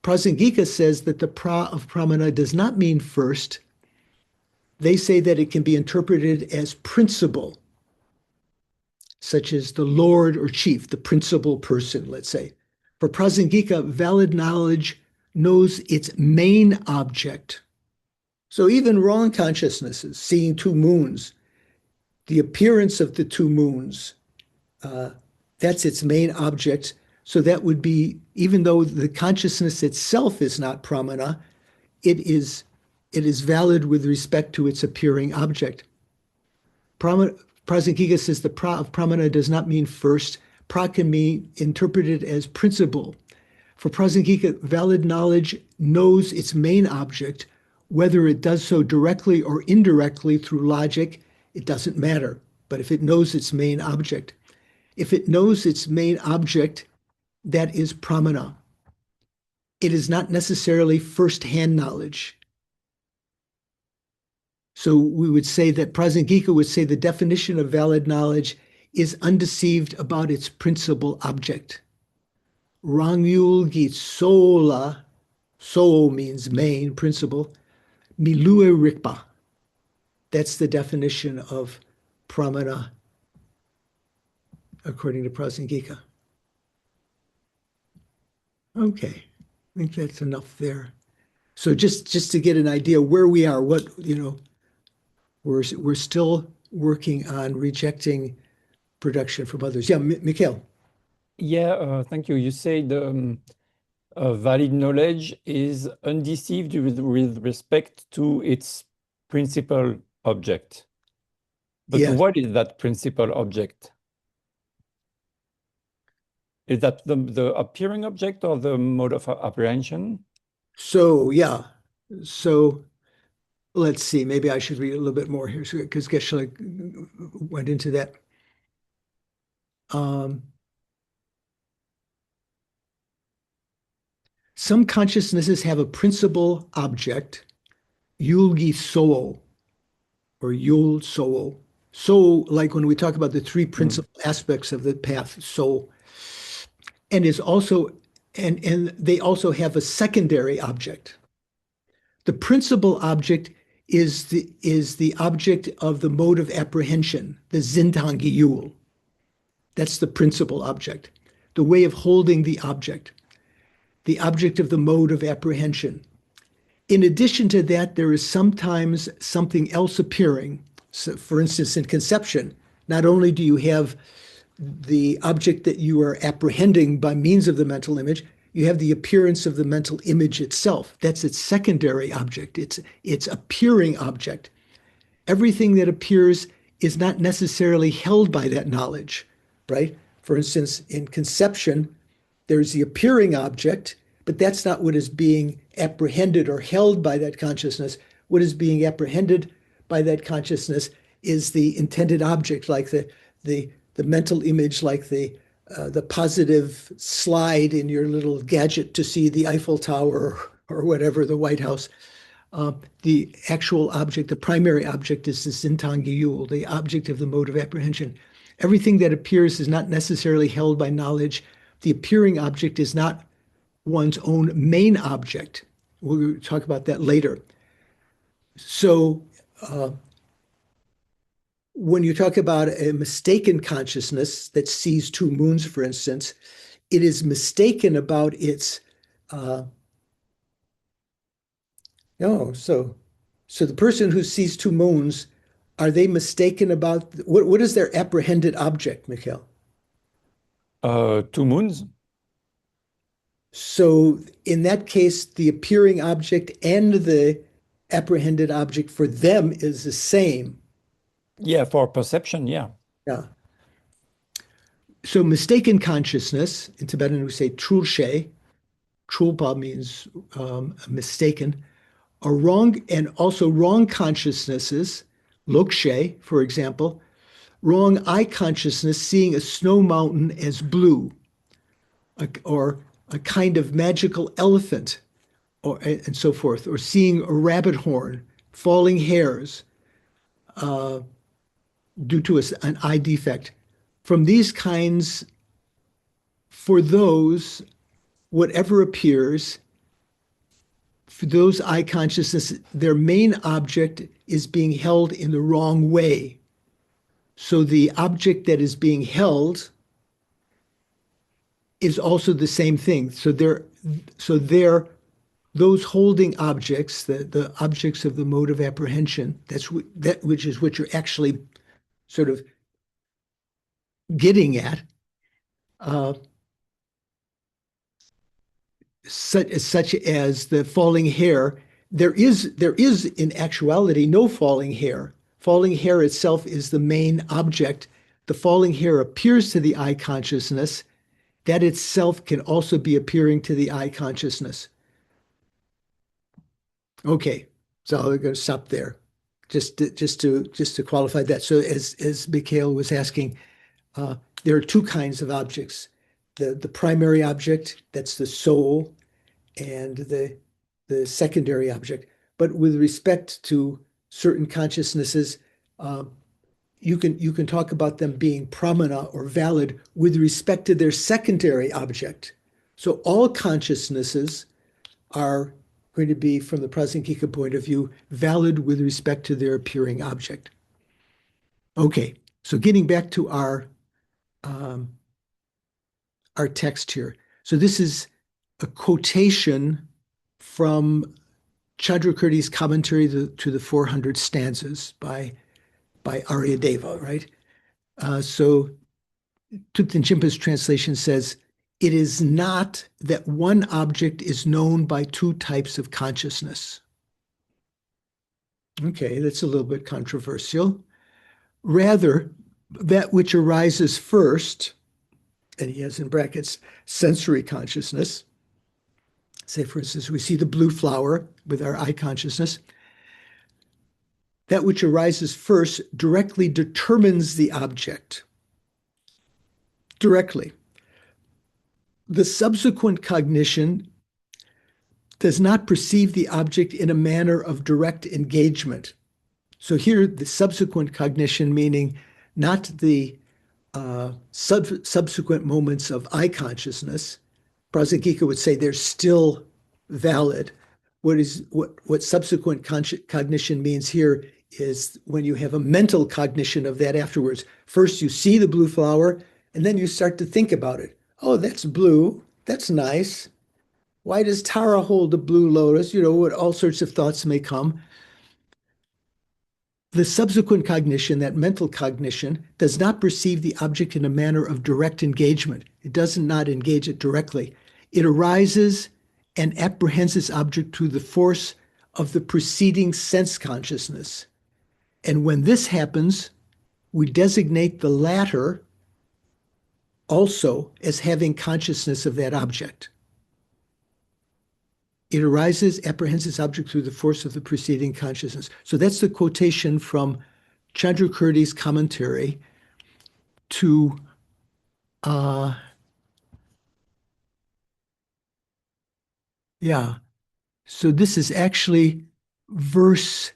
Prasangika says that the pra of pramana does not mean first. They say that it can be interpreted as principle, such as the Lord or chief, the principal person, let's say. For Prasangika, valid knowledge knows its main object. So even wrong consciousnesses, seeing two moons, the appearance of the two moons, that's its main object. So that would be, even though the consciousness itself is not pramana, it is valid with respect to its appearing object. Prasangika says the pra of pramana does not mean first. Pra can be interpreted as principle. For Prasangika, valid knowledge knows its main object. Whether it does so directly or indirectly through logic, it doesn't matter. But if it knows its main object, if it knows its main object, that is pramana. It is not necessarily first-hand knowledge. So we would say that Prasangika would say the definition of valid knowledge is undeceived about its principal object. Rangyul git sola, so means main, principle, milue rikpa. That's the definition of pramana according to Prasangika. Okay, I think that's enough there. So just to get an idea where we are, what, we're still working on rejecting production from others. Yeah, Mikhail. Yeah, thank you. You said valid knowledge is undeceived with respect to its principal object. But Yes. what is that principal object? Is that the appearing object or the mode of apprehension? So, yeah. So let's see. Maybe I should read a little bit more here because Geshe went into that. Some consciousnesses have a principal object, yulgi soo, or yul soo. So, like when we talk about the three principal aspects of the path, so, and is also, and they also have a secondary object. The principal object is the object of the mode of apprehension, the zintangi yul. That's the principal object, the way of holding the object of the mode of apprehension. In addition to that, there is sometimes something else appearing. So, for instance, in conception, not only do you have the object that you are apprehending by means of the mental image, you have the appearance of the mental image itself. That's its secondary object. It's appearing object. Everything that appears is not necessarily held by that knowledge, right? For instance, in conception, there's the appearing object, but that's not what is being apprehended or held by that consciousness. What is being apprehended by that consciousness is the intended object, like the mental image, like the positive slide in your little gadget to see the Eiffel Tower or whatever, the White House. The actual object, the primary object, is the Zintangi Yul, the object of the mode of apprehension. Everything that appears is not necessarily held by knowledge. The appearing object is not one's own main object. We'll talk about that later. So when you talk about a mistaken consciousness that sees two moons, for instance, it is mistaken about its so the person who sees two moons, are they mistaken about what is their apprehended object, Mikhail? Two moons. So in that case, the appearing object and the apprehended object for them is the same. Yeah, for perception, yeah. Yeah. So mistaken consciousness, in Tibetan we say trulshe. Trulpa means mistaken. Or wrong, and also wrong consciousnesses, lokshe, for example, wrong eye consciousness, seeing a snow mountain as blue, or a kind of magical elephant, and so forth, or seeing a rabbit horn, falling hairs due to an eye defect. From these kinds, for those, whatever appears, for those eye consciousness, their main object is being held in the wrong way. So the object that is being held is also the same thing. So they're those holding objects, the objects of the mode of apprehension, which is what you're actually sort of getting at, such as the falling hair. There is in actuality no falling hair. Falling hair itself is the main object. The falling hair appears to the eye consciousness. That itself can also be appearing to the eye consciousness. Okay, so we're going to stop there, just to qualify that. So as Mikhail was asking, there are two kinds of objects: the primary object, that's the soul, and the secondary object. But with respect to certain consciousnesses, you can talk about them being pramana or valid with respect to their secondary object. So all consciousnesses are going to be, from the Prasangika point of view, valid with respect to their appearing object. Okay, so getting back to our text here. So this is a quotation from Chandrakirti's commentary to the 400 stanzas by Aryadeva, right? So Thupten Jinpa's translation says, "It is not that one object is known by two types of consciousness." Okay, that's a little bit controversial. Rather, that which arises first, and he has in brackets sensory consciousness. Say, for instance, we see the blue flower with our eye consciousness. That which arises first directly determines the object. Directly. The subsequent cognition does not perceive the object in a manner of direct engagement. So here, the subsequent cognition, meaning not the subsequent moments of eye consciousness. Prasangika would say they're still valid. What subsequent cognition means here is when you have a mental cognition of that afterwards. First, you see the blue flower, and then you start to think about it. Oh, that's blue. That's nice. Why does Tara hold a blue lotus? What all sorts of thoughts may come. The subsequent cognition, that mental cognition, does not perceive the object in a manner of direct engagement. It does not engage it directly. It arises and apprehends its object through the force of the preceding sense consciousness. And when this happens, we designate the latter also as having consciousness of that object. It arises, apprehends its object through the force of the preceding consciousness. So that's the quotation from Chandrakirti's commentary to So this is actually verse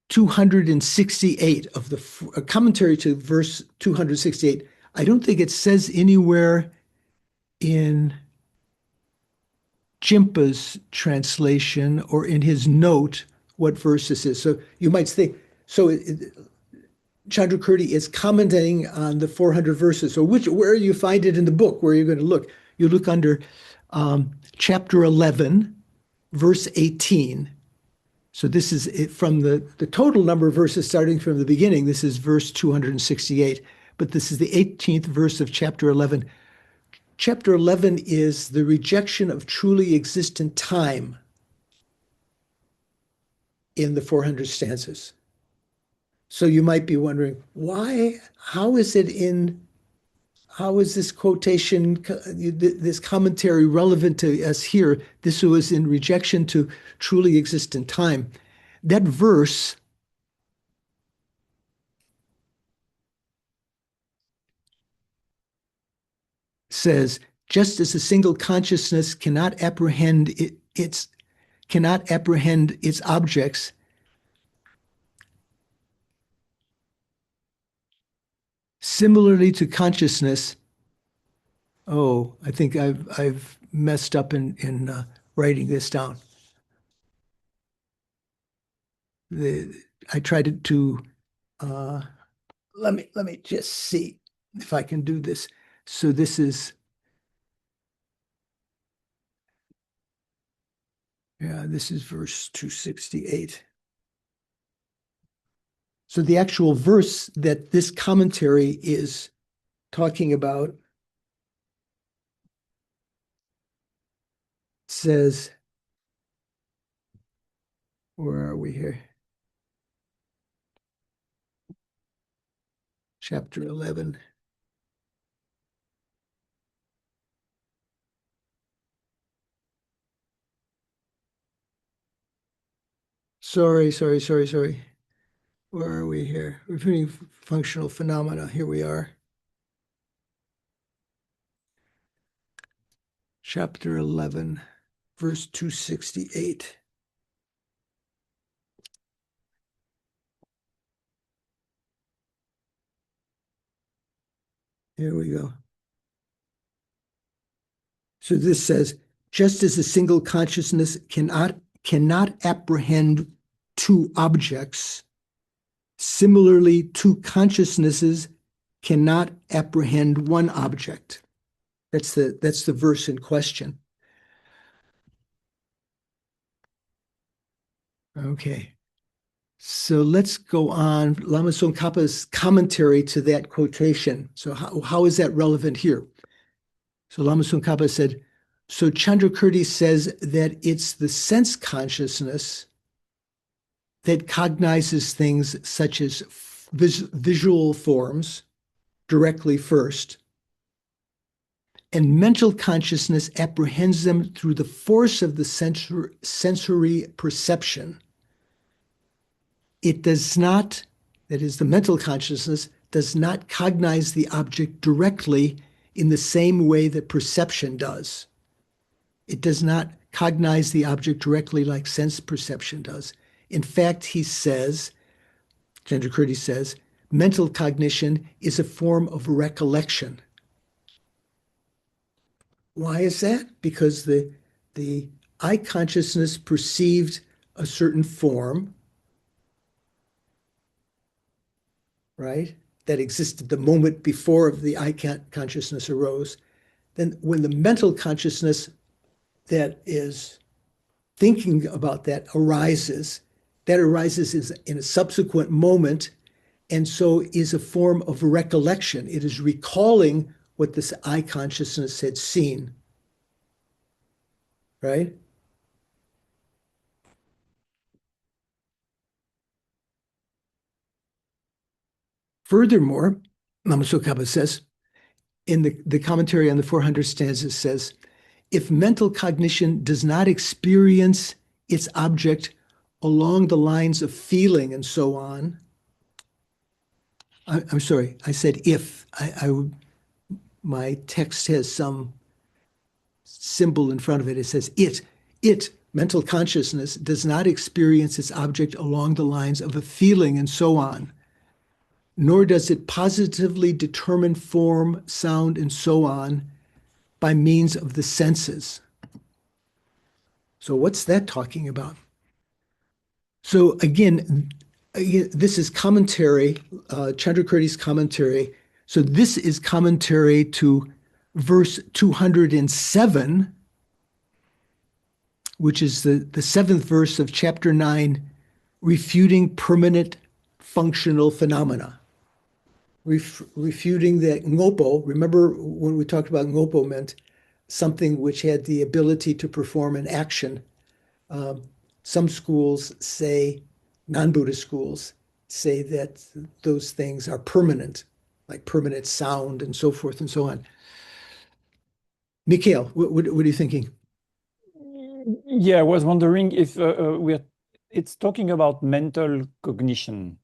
268 of the commentary to verse 268. I don't think it says anywhere in Jimpa's translation or in his note what verse this is. So you might think, Chandrakirti is commenting on the 400 verses. So where you find it in the book, where you're going to look? You look under chapter 11, verse 18. So this is it from the total number of verses starting from the beginning. This is verse 268, but this is the 18th verse of chapter 11. Chapter 11 is the rejection of truly existent time in the 400 stanzas. So you might be wondering, why, how is this quotation, this commentary relevant to us here? This was in rejection to truly existent time. That verse says, just as a single consciousness cannot apprehend its objects, similarly to consciousness. Oh, I think I've messed up in writing this down. I tried to let me just see if I can do this. So this is, yeah, this is verse 268. So the actual verse that this commentary is talking about says, where are we here? Chapter 11. Sorry. Where are we here? Reviewing functional phenomena. Here we are. Chapter 11, verse 268. Here we go. So this says, just as a single consciousness cannot apprehend two objects, similarly, two consciousnesses cannot apprehend one object. That's the verse in question. Okay. So let's go on. Lama Tsongkhapa's commentary to that quotation. So how is that relevant here? So Lama Tsongkhapa said, so Chandrakirti says that it's the sense consciousness that cognizes things such as visual forms directly first, and mental consciousness apprehends them through the force of the sensory perception. It does not, that is, the mental consciousness, does not cognize the object directly in the same way that perception does. It does not cognize the object directly like sense perception does. In fact, he says, Chandrakirti says, mental cognition is a form of recollection. Why is that? Because the I consciousness perceived a certain form, right, that existed the moment before the I consciousness arose. Then when the mental consciousness that is thinking about that arises in a subsequent moment, and so is a form of recollection. It is recalling what this I consciousness had seen, right? Furthermore, Lama Tsongkhapa says, in the commentary on the 400 stanzas says, if mental cognition does not experience its object along the lines of feeling and so on, I'm sorry, I said if. My text has some symbol in front of it. It says mental consciousness, does not experience its object along the lines of a feeling and so on, nor does it positively determine form, sound, and so on by means of the senses. So what's that talking about? So again, this is commentary, Chandrakirti's commentary. So this is commentary to verse 207, which is the seventh verse of chapter 9, refuting permanent functional phenomena. Refuting that ngopo. Remember when we talked about ngopo meant something which had the ability to perform an action. Some schools say, non-Buddhist schools, say that those things are permanent, like permanent sound and so forth and so on. Mikhail, what are you thinking? Yeah, I was wondering if it's talking about mental cognition.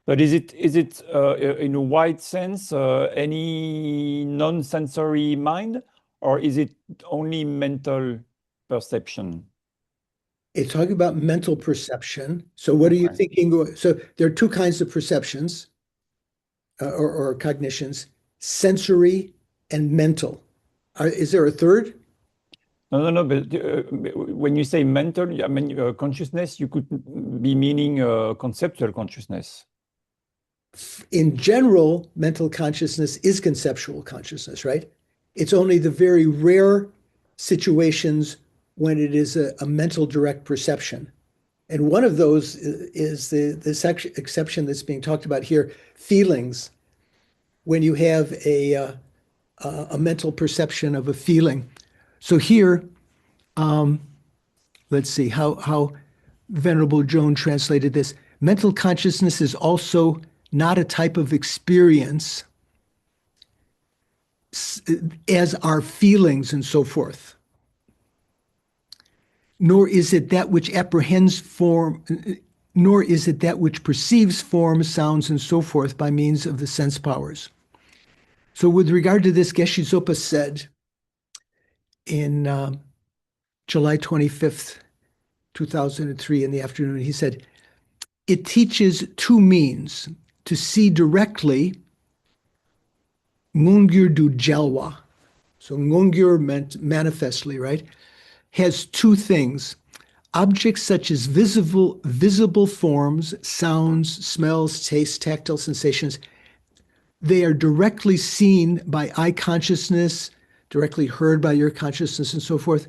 But is it in a wide sense any non-sensory mind, or is it only mental perception? It's talking about mental perception. So what are you Okay. thinking? So there are two kinds of perceptions or cognitions, sensory and mental. Is there a third? No, but when you say mental, I mean consciousness, you could be meaning conceptual consciousness. In general, mental consciousness is conceptual consciousness, right? It's only the very rare situations when it is a mental direct perception. And one of those is this exception that's being talked about here, feelings. When you have a mental perception of a feeling. So here, let's see how Venerable Joan translated this. Mental consciousness is also not a type of experience as are feelings and so forth. Nor is it that which apprehends form, nor is it that which perceives form, sounds, and so forth by means of the sense powers. So with regard to this, Geshe Zopa said in July 25th, 2003 in the afternoon, he said, it teaches two means: to see directly, ngungyur du jalwa. So ngungyur meant manifestly, right? Has two things. Objects such as visible forms, sounds, smells, tastes, tactile sensations, they are directly seen by eye consciousness, directly heard by your consciousness, and so forth.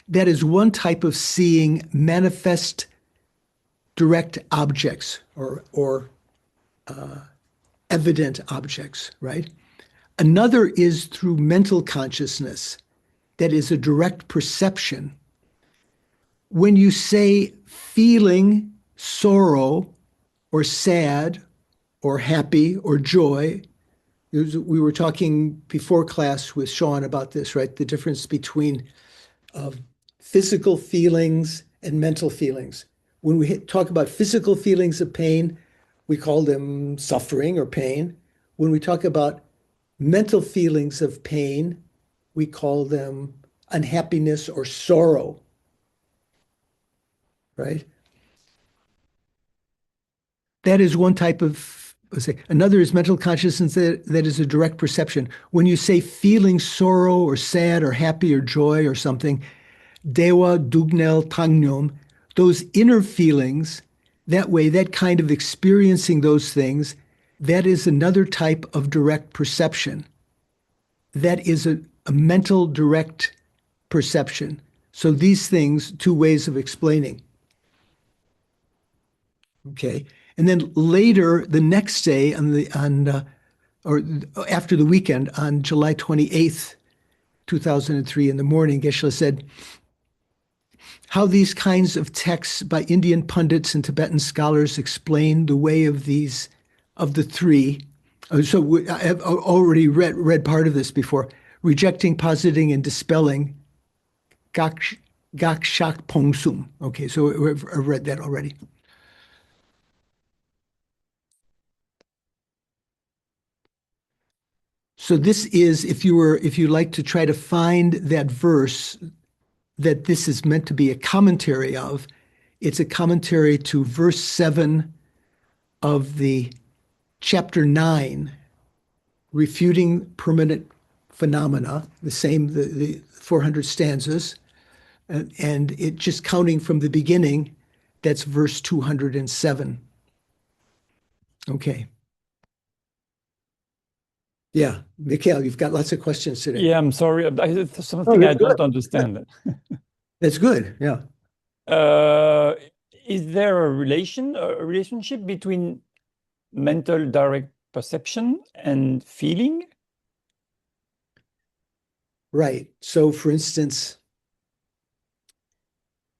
That is one type of seeing manifest direct objects or evident objects, right? Another is through mental consciousness. That is a direct perception. When you say feeling sorrow or sad or happy or joy, we were talking before class with Sean about this, right? The difference between physical feelings and mental feelings. When we talk about physical feelings of pain, we call them suffering or pain. When we talk about mental feelings of pain, we call them unhappiness or sorrow, right? That is one type of, let's say, another is mental consciousness that is a direct perception. When you say feeling sorrow or sad or happy or joy or something, Dewa, Dugnel, Tangnam, those inner feelings, that way, that kind of experiencing those things, that is another type of direct perception. That is a mental direct perception. So these things, two ways of explaining. Okay. And then later, the next day or after the weekend, on July 28th, 2003 in the morning, Geshe said, how these kinds of texts by Indian pundits and Tibetan scholars explain the way of the three. So I've already read part of this before. Rejecting, positing, and dispelling. Gak shak pongsum. Okay, so I've read that already. So this is, if you like to try to find that verse that this is meant to be a commentary of, it's a commentary to verse 7 of the chapter 9, refuting permanent phenomena, the 400 stanzas, and it just counting from the beginning, that's verse 207. Okay. Yeah, Mikhail, you've got lots of questions today. Yeah, I'm sorry. It's something I don't understand. That's good. Yeah. Is there a relationship between mental direct perception and feeling? Right. So, for instance,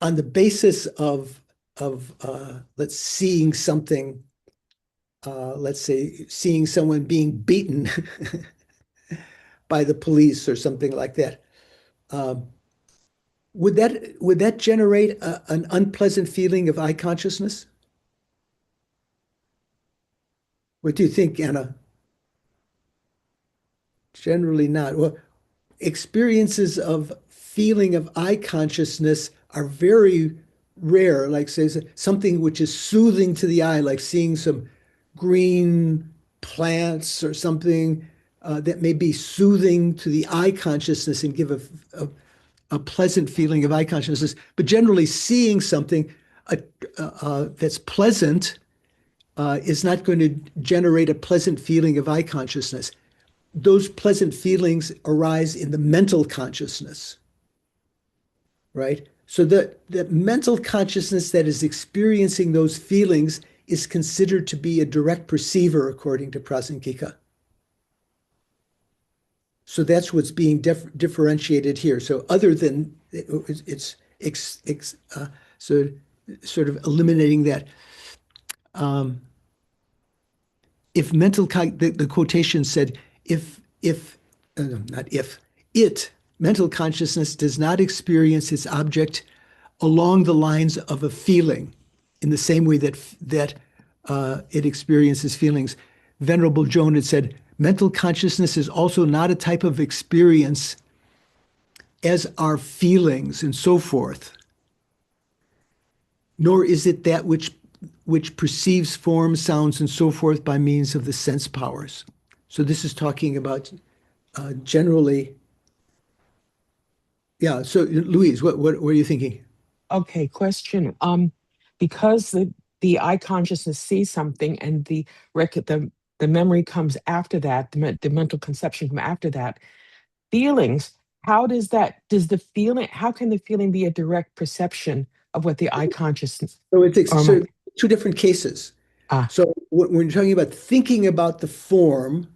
on the basis of let's seeing something let's say, seeing someone being beaten by the police or something like that. Would that generate an unpleasant feeling of I consciousness? What do you think, Anna? Generally not. Well, experiences of feeling of I consciousness are very rare, like say something which is soothing to the eye, like seeing some green plants or something that may be soothing to the eye consciousness and give a pleasant feeling of eye consciousness. But generally, seeing something that's pleasant is not going to generate a pleasant feeling of eye consciousness. Those pleasant feelings arise in the mental consciousness, right? So the mental consciousness that is experiencing those feelings is considered to be a direct perceiver, according to Prasangika. So that's what's being differentiated here. So other than it's so sort of eliminating that. If the quotation said, mental consciousness does not experience its object along the lines of a feeling in the same way that it experiences feelings. Venerable Joan had said, mental consciousness is also not a type of experience as are feelings and so forth, nor is it that which perceives forms, sounds, and so forth by means of the sense powers. So this is talking about generally. Yeah. So Louise, what are you thinking? Okay, question. Because the I consciousness sees something and the memory comes after that, the mental conception come after that. Feelings, how can the feeling be a direct perception of what the I consciousness? So it's two different cases. So when you're talking about thinking about the form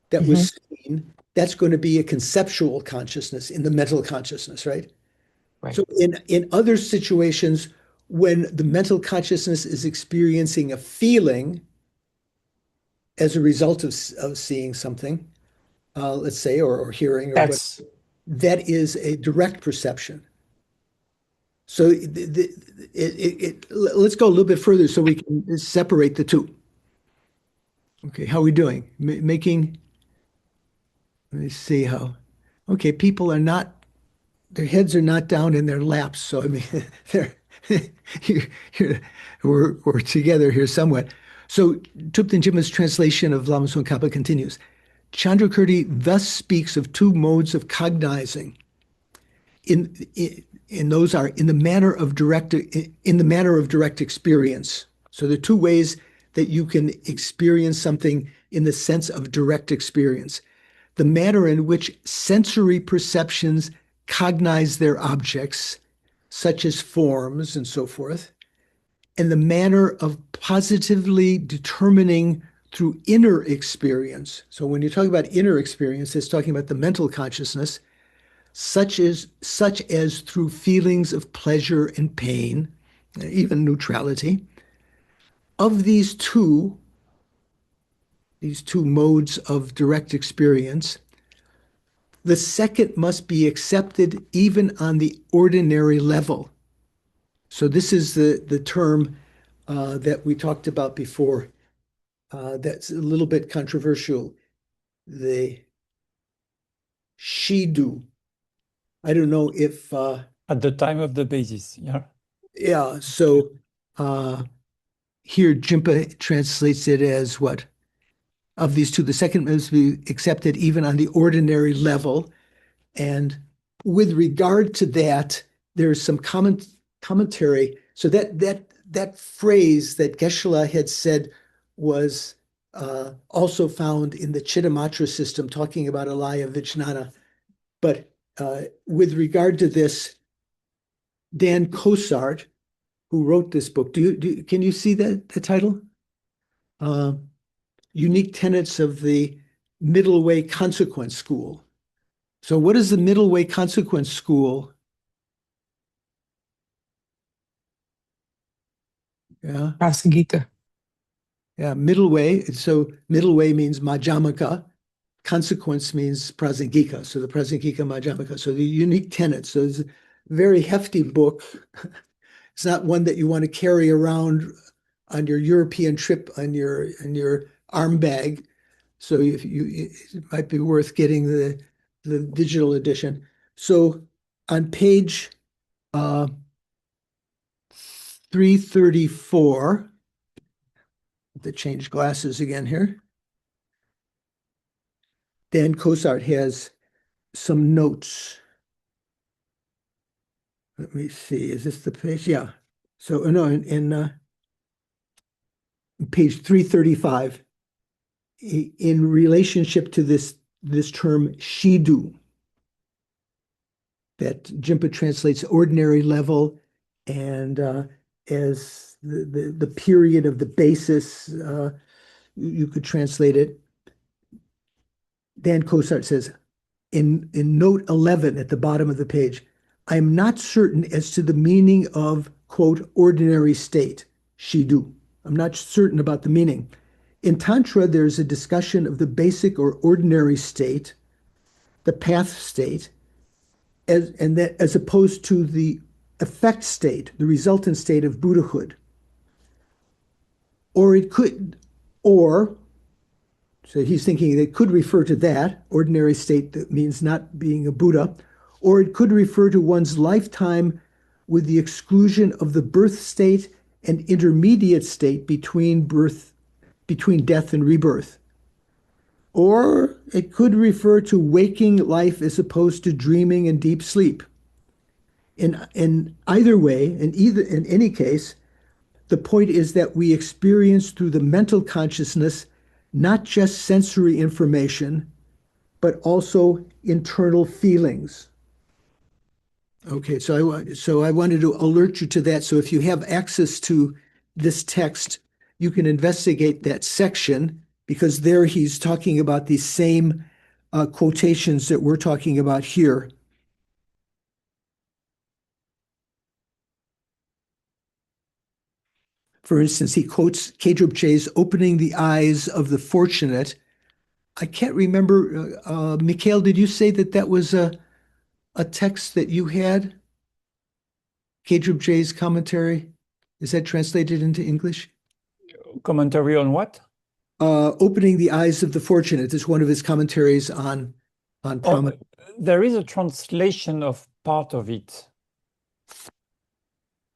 that was seen, that's going to be a conceptual consciousness in the mental consciousness, right? Right. So in other situations, when the mental consciousness is experiencing a feeling as a result of seeing something, let's say, or hearing, or what, that is a direct perception. So let's go a little bit further so we can separate the two. Okay, how are we doing? Let me see how. Okay, people are not, their heads are not down in their laps. So, I mean, we're together here somewhat. So, Thupten Jimma's translation of Lama Tsong Khapa continues. Chandrakirti thus speaks of two modes of cognizing. And those are in the manner of direct experience. So the two ways that you can experience something in the sense of direct experience. The manner in which sensory perceptions cognize their objects, such as forms and so forth, and the manner of positively determining through inner experience. So when you talk about inner experience, it's talking about the mental consciousness, such as through feelings of pleasure and pain, even neutrality. Of these two modes of direct experience, the second must be accepted even on the ordinary level. So this is the term that we talked about before. That's a little bit controversial. The shidu. I don't know if at the time of the basis, yeah. Yeah. So here Jimpa translates it as what? Of these two, the second must be accepted even on the ordinary level. And with regard to that, there's some commentary. So that phrase that Geshe-la had said was also found in the Chittamatra system, talking about alaya vijnana. But with regard to this, Dan Cosart, who wrote this book, can you see the title? Unique Tenets of the Middle Way Consequence School. So what is the Middle Way Consequence School? Yeah. Prasangika. Yeah, middle way. So middle way means Majjhamaka. Consequence means Prasangika. So the Prasangika Majjhamaka. So the unique tenets. So it's a very hefty book. It's not one that you want to carry around on your European trip on your arm bag. So if you, it might be worth getting the digital edition. So on page 334, to change glasses again here. Dan Cosart has some notes. Let me see, is this the page? Yeah. So no, in page 335, in relationship to this term shidu, that Jimpa translates ordinary level, and as the period of the basis, you could translate it. Dan Cosart says, in note 11 at the bottom of the page, I am not certain as to the meaning of, quote, ordinary state, shidu. I'm not certain about the meaning. In Tantra, there's a discussion of the basic or ordinary state, the path state, as opposed to the effect state, the resultant state of Buddhahood. So he's thinking it could refer to that ordinary state that means not being a Buddha, or it could refer to one's lifetime with the exclusion of the birth state and intermediate state between death and rebirth. Or it could refer to waking life as opposed to dreaming and deep sleep. In either way, in any case, the point is that we experience through the mental consciousness not just sensory information, but also internal feelings. Okay, so I wanted to alert you to that. So if you have access to this text, you can investigate that section, because there he's talking about these same quotations that we're talking about here. For instance, he quotes Khedrubche's opening the eyes of the fortunate. I can't remember, Mikhail, did you say that was a text that you had? Khedrubche's commentary? Is that translated into English? Commentary on what? Opening the eyes of the fortunate is one of his commentaries on Brahma. There is a translation of part of it,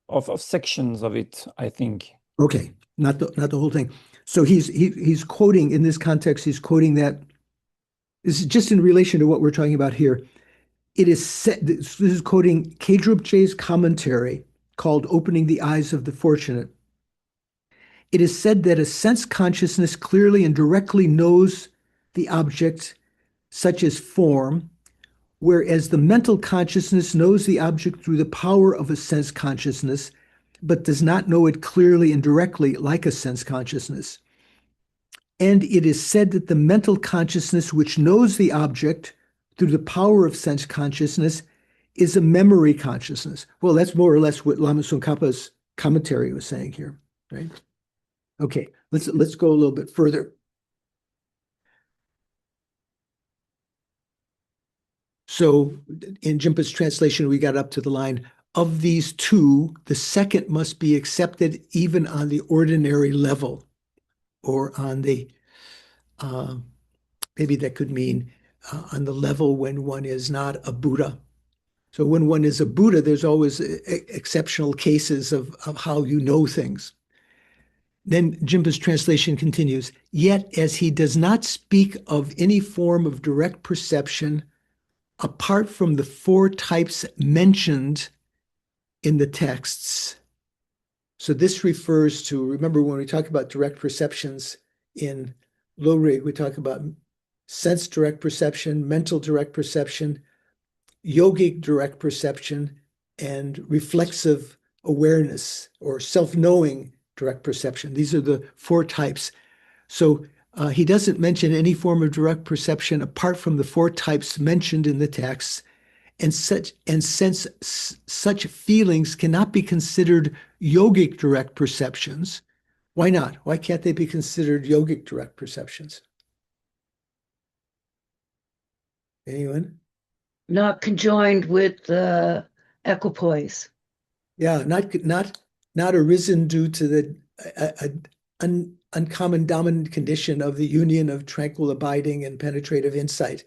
of sections of it, I think. Okay, not the whole thing. So he's quoting, in this context, he's quoting that. This is just in relation to what we're talking about here. It is said, this is quoting Khedrubche's commentary called Opening the Eyes of the Fortunate. It is said that a sense consciousness clearly and directly knows the object, such as form, whereas the mental consciousness knows the object through the power of a sense consciousness, but does not know it clearly and directly like a sense consciousness. And it is said that the mental consciousness which knows the object through the power of sense consciousness is a memory consciousness. Well, that's more or less what Lama Tsongkhapa's commentary was saying here, right? Okay, let's go a little bit further. So in Jimpa's translation, we got up to the line, of these two, the second must be accepted even on the ordinary level, or on the, maybe that could mean on the level when one is not a Buddha. So when one is a Buddha, there's always exceptional cases of how you know things. Then Jimpa's translation continues, yet as he does not speak of any form of direct perception apart from the four types mentioned in the texts. So this refers to, remember when we talk about direct perceptions in low rig, we talk about sense direct perception, mental direct perception, yogic direct perception, and reflexive awareness or self-knowing direct perception. These are the four types. So he doesn't mention any form of direct perception apart from the four types mentioned in the texts, and since such feelings cannot be considered yogic direct perceptions, Why not? Why can't they be considered yogic direct perceptions? Anyone? Not conjoined with equipoise. Yeah, not arisen due to the uncommon dominant condition of the union of tranquil abiding and penetrative insight.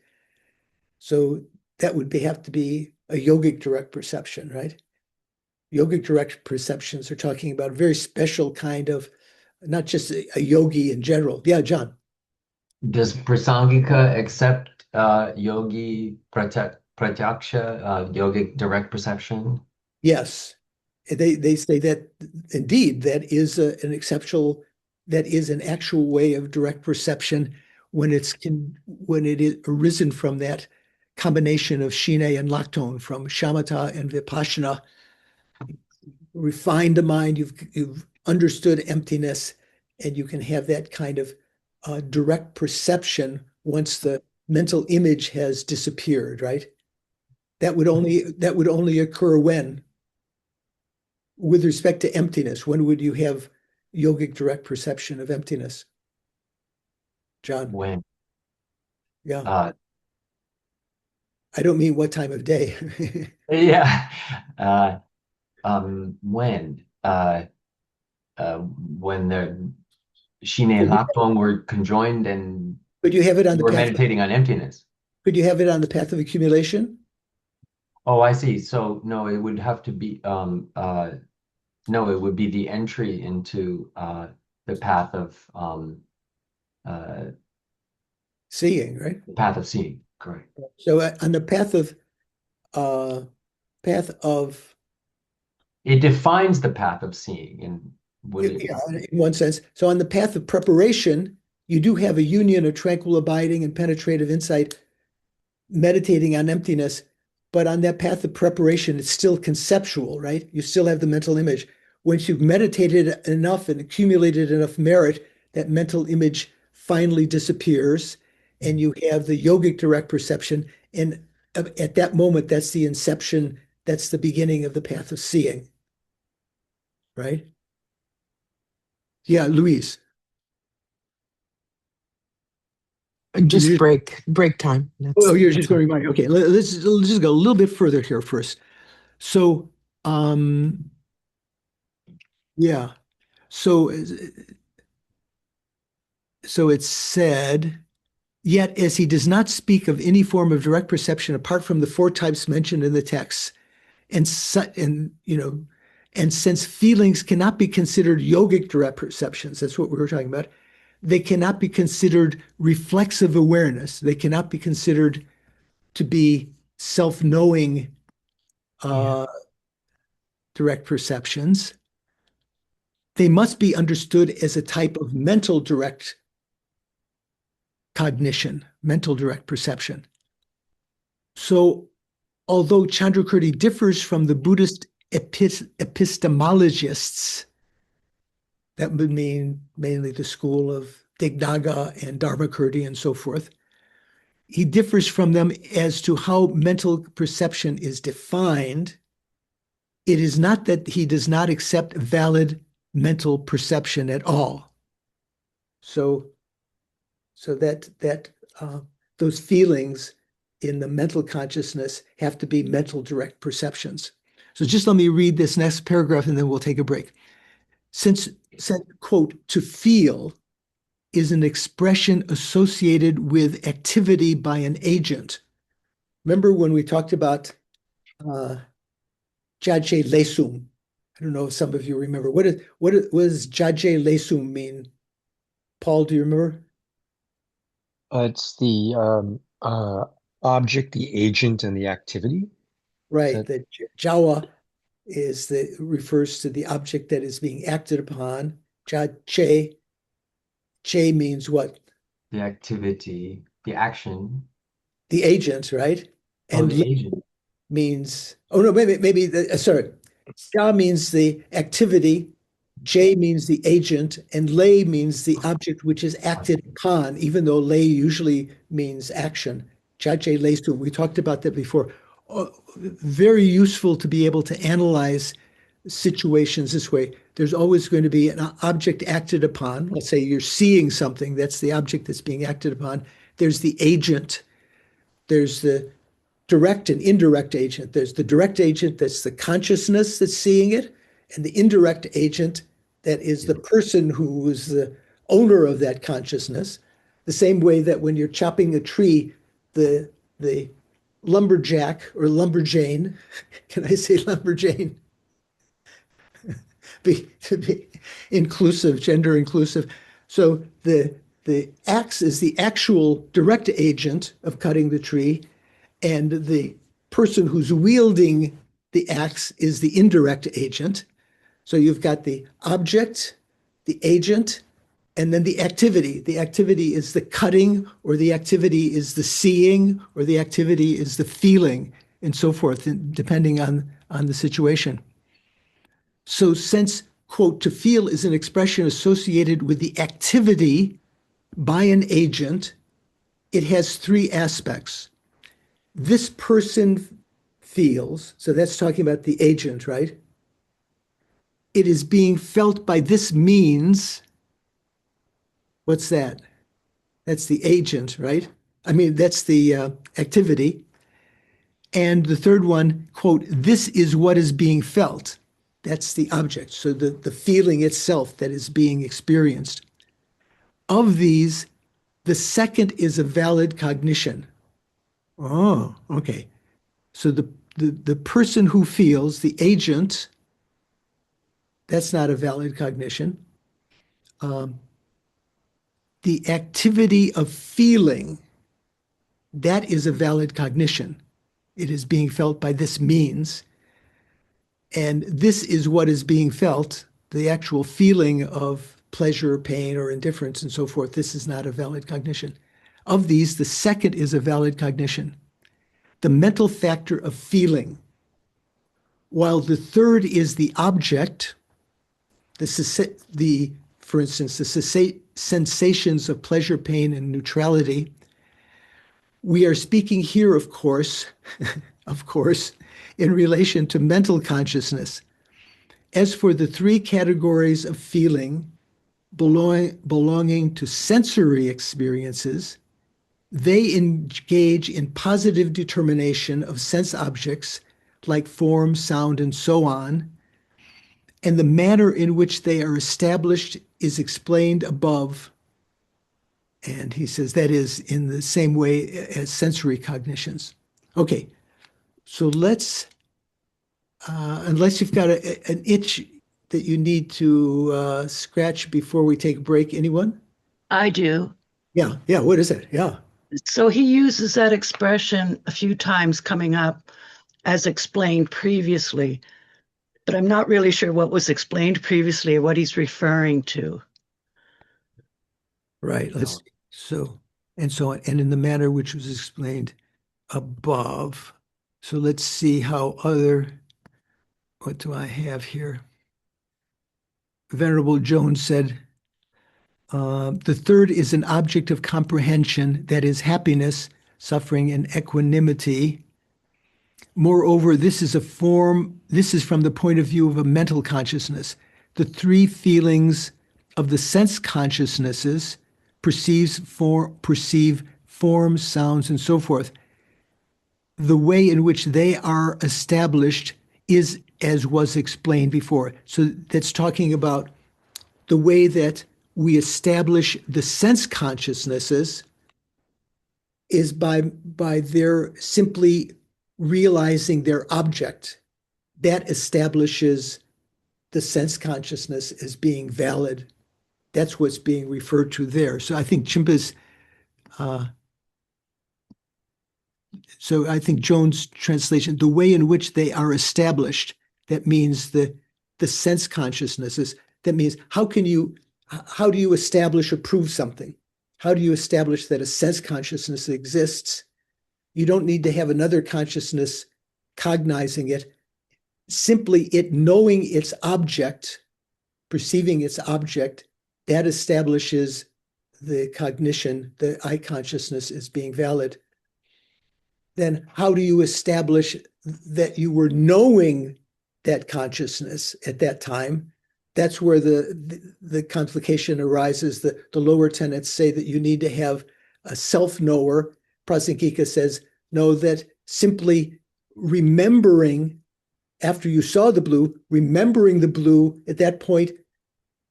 So that would have to be a yogic direct perception, right? Yogic direct perceptions are talking about a very special kind of, not just a yogi in general. Yeah, John. Does Prasangika accept yogi pratyaksha, yogic direct perception? Yes. They say that indeed that is an actual way of direct perception when it is arisen from that combination of Shine and Lakton, from shamatha and vipassana. Refined the mind, you've understood emptiness, and you can have that kind of direct perception once the mental image has disappeared, right? That would only occur when, with respect to emptiness, when would you have yogic direct perception of emptiness? John? When? Yeah. I don't mean what time of day. Yeah. When? When the Shine and Lakdong were conjoined and Could you have it on you the were path? meditating on emptiness. Could you have it on the path of accumulation? Oh, I see. So no, it would have to be no, it would be the entry into the path of Seeing, right? the path of seeing. Correct. So on the path of It defines the path of seeing, and would it? yeah, in one sense. So on the path of preparation, you do have a union of tranquil abiding and penetrative insight, meditating on emptiness. But on that path of preparation, it's still conceptual, right? You still have the mental image. Once you've meditated enough and accumulated enough merit, that mental image finally disappears, and you have the yogic direct perception. And at that moment, that's the inception, that's the beginning of the path of seeing, right? Yeah, Louise. Just You- break time. Oh, you're just that's all. going right. Okay, let's just go a little bit further here first. So, yeah. So, so it's said, yet as he does not speak of any form of direct perception apart from the four types mentioned in the text, and and since feelings cannot be considered yogic direct perceptions, that's what we were talking about. They cannot be considered reflexive awareness. They cannot be considered to be self-knowing direct perceptions. They must be understood as a type of mental direct cognition, mental direct perception. So, although Chandrakirti differs from the Buddhist epistemologists, that would mean mainly the school of Dignaga and Dharmakirti and so forth, he differs from them as to how mental perception is defined. It is not that he does not accept valid mental perception at all. So that those feelings in the mental consciousness have to be mental direct perceptions. So just let me read this next paragraph and then we'll take a break. Since, quote, to feel is an expression associated with activity by an agent. Remember when we talked about Jaje Lesum? I don't know if some of you remember. What does Jaje Lesum mean? Paul, do you remember? It's the object, the agent, and the activity. Right. The Jawa refers to the object that is being acted upon. Jaje, che means what? The activity, the action. The agent, right? And the agent. means, oh no, maybe sorry. Ja means the activity, J means the agent, and lay means the object which is acted upon, even though lay usually means action. Jaje Leistum, we talked about that before. Very useful to be able to analyze situations this way. There's always going to be an object acted upon. Let's say you're seeing something, that's the object that's being acted upon. There's the agent. There's the direct and indirect agent. There's the direct agent, that's the consciousness that's seeing it, and the indirect agent, that is the person who is the owner of that consciousness. The same way that when you're chopping a tree, the lumberjack or lumberjane, can I say lumberjane? To be inclusive, gender inclusive. So the axe is the actual direct agent of cutting the tree, and the person who's wielding the axe is the indirect agent. So you've got the object, the agent, and then the activity. The activity is the cutting, or the activity is the seeing, or the activity is the feeling, and so forth, depending on the situation. So since, quote, to feel is an expression associated with the activity by an agent, it has three aspects. This person feels, so that's talking about the agent, right? It is being felt by this means. What's that? That's the agent, right? I mean, that's the activity. And the third one, quote, this is what is being felt. That's the object. So the feeling itself that is being experienced. Of these, the second is a valid cognition. Oh, okay. So the person who feels, the agent, that's not a valid cognition. The activity of feeling, that is a valid cognition. It is being felt by this means. And this is what is being felt, the actual feeling of pleasure, pain, or indifference, and so forth. This is not a valid cognition. Of these, the second is a valid cognition. The mental factor of feeling, while the third is the object, for instance, the sensations of pleasure, pain, and neutrality. We are speaking here, of course, in relation to mental consciousness. As for the three categories of feeling belonging to sensory experiences, they engage in positive determination of sense objects like form, sound, and so on, and the manner in which they are established is explained above. And he says that is in the same way as sensory cognitions. Okay, so let's, unless you've got an itch that you need to scratch before we take a break, anyone? I do. Yeah, what is it? Yeah. So he uses that expression a few times coming up as explained previously, but I'm not really sure what was explained previously or what he's referring to. Right. So on, and in the manner which was explained above. So let's see how what do I have here? Venerable Jones said, the third is an object of comprehension, that is happiness, suffering, and equanimity. Moreover, this is from the point of view of a mental consciousness. The three feelings of the sense consciousnesses perceive forms, sounds, and so forth. The way in which they are established is as was explained before. So that's talking about the way that we establish the sense consciousnesses is by their simply realizing their object. That establishes the sense consciousness as being valid. That's what's being referred to there. So I think Jones' translation, the way in which they are established, that means the sense consciousnesses. That means how do you establish or prove something? How do you establish that a sense consciousness exists? You don't need to have another consciousness cognizing it. Simply it knowing its object, perceiving its object, that establishes the cognition, the I consciousness as being valid. Then how do you establish that you were knowing that consciousness at that time. That's where the complication arises. The lower tenets say that you need to have a self-knower. Prasangika says, no, that simply remembering after you saw the blue, remembering the blue at that point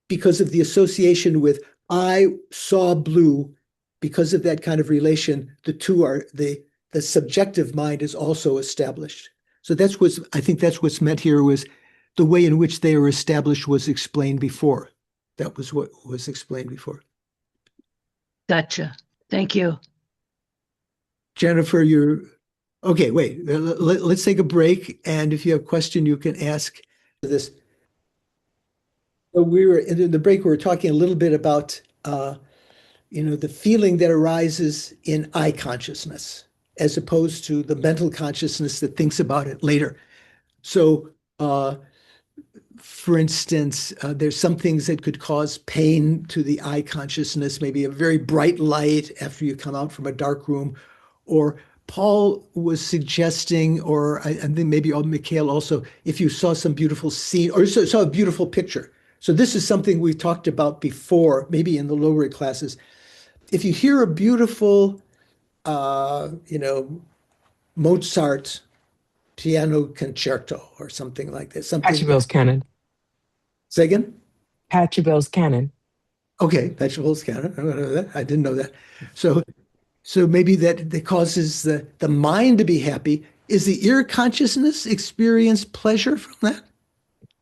because of the association with I saw blue, because of that kind of relation, the two are the subjective mind is also established. So I think that's what's meant here, was the way in which they are established was explained before. That was what was explained before. Gotcha. Thank you. Jennifer, okay, wait, let's take a break. And if you have a question, you can ask this. So in the break, we were talking a little bit about, the feeling that arises in I consciousness, as opposed to the mental consciousness that thinks about it later. So, for instance, there's some things that could cause pain to the I consciousness, maybe a very bright light after you come out from a dark room. Or Paul was suggesting, or I think maybe Mikhail also, if you saw some beautiful scene or saw a beautiful picture. So this is something we've talked about before, maybe in the lower classes. If you hear a beautiful, Mozart piano concerto or something like that, something. Pachelbel's canon. Say again? Pachelbel's canon. Okay, Pachelbel's canon. I don't know that. I didn't know that. So maybe that causes the mind to be happy. Is the ear consciousness experience pleasure from that?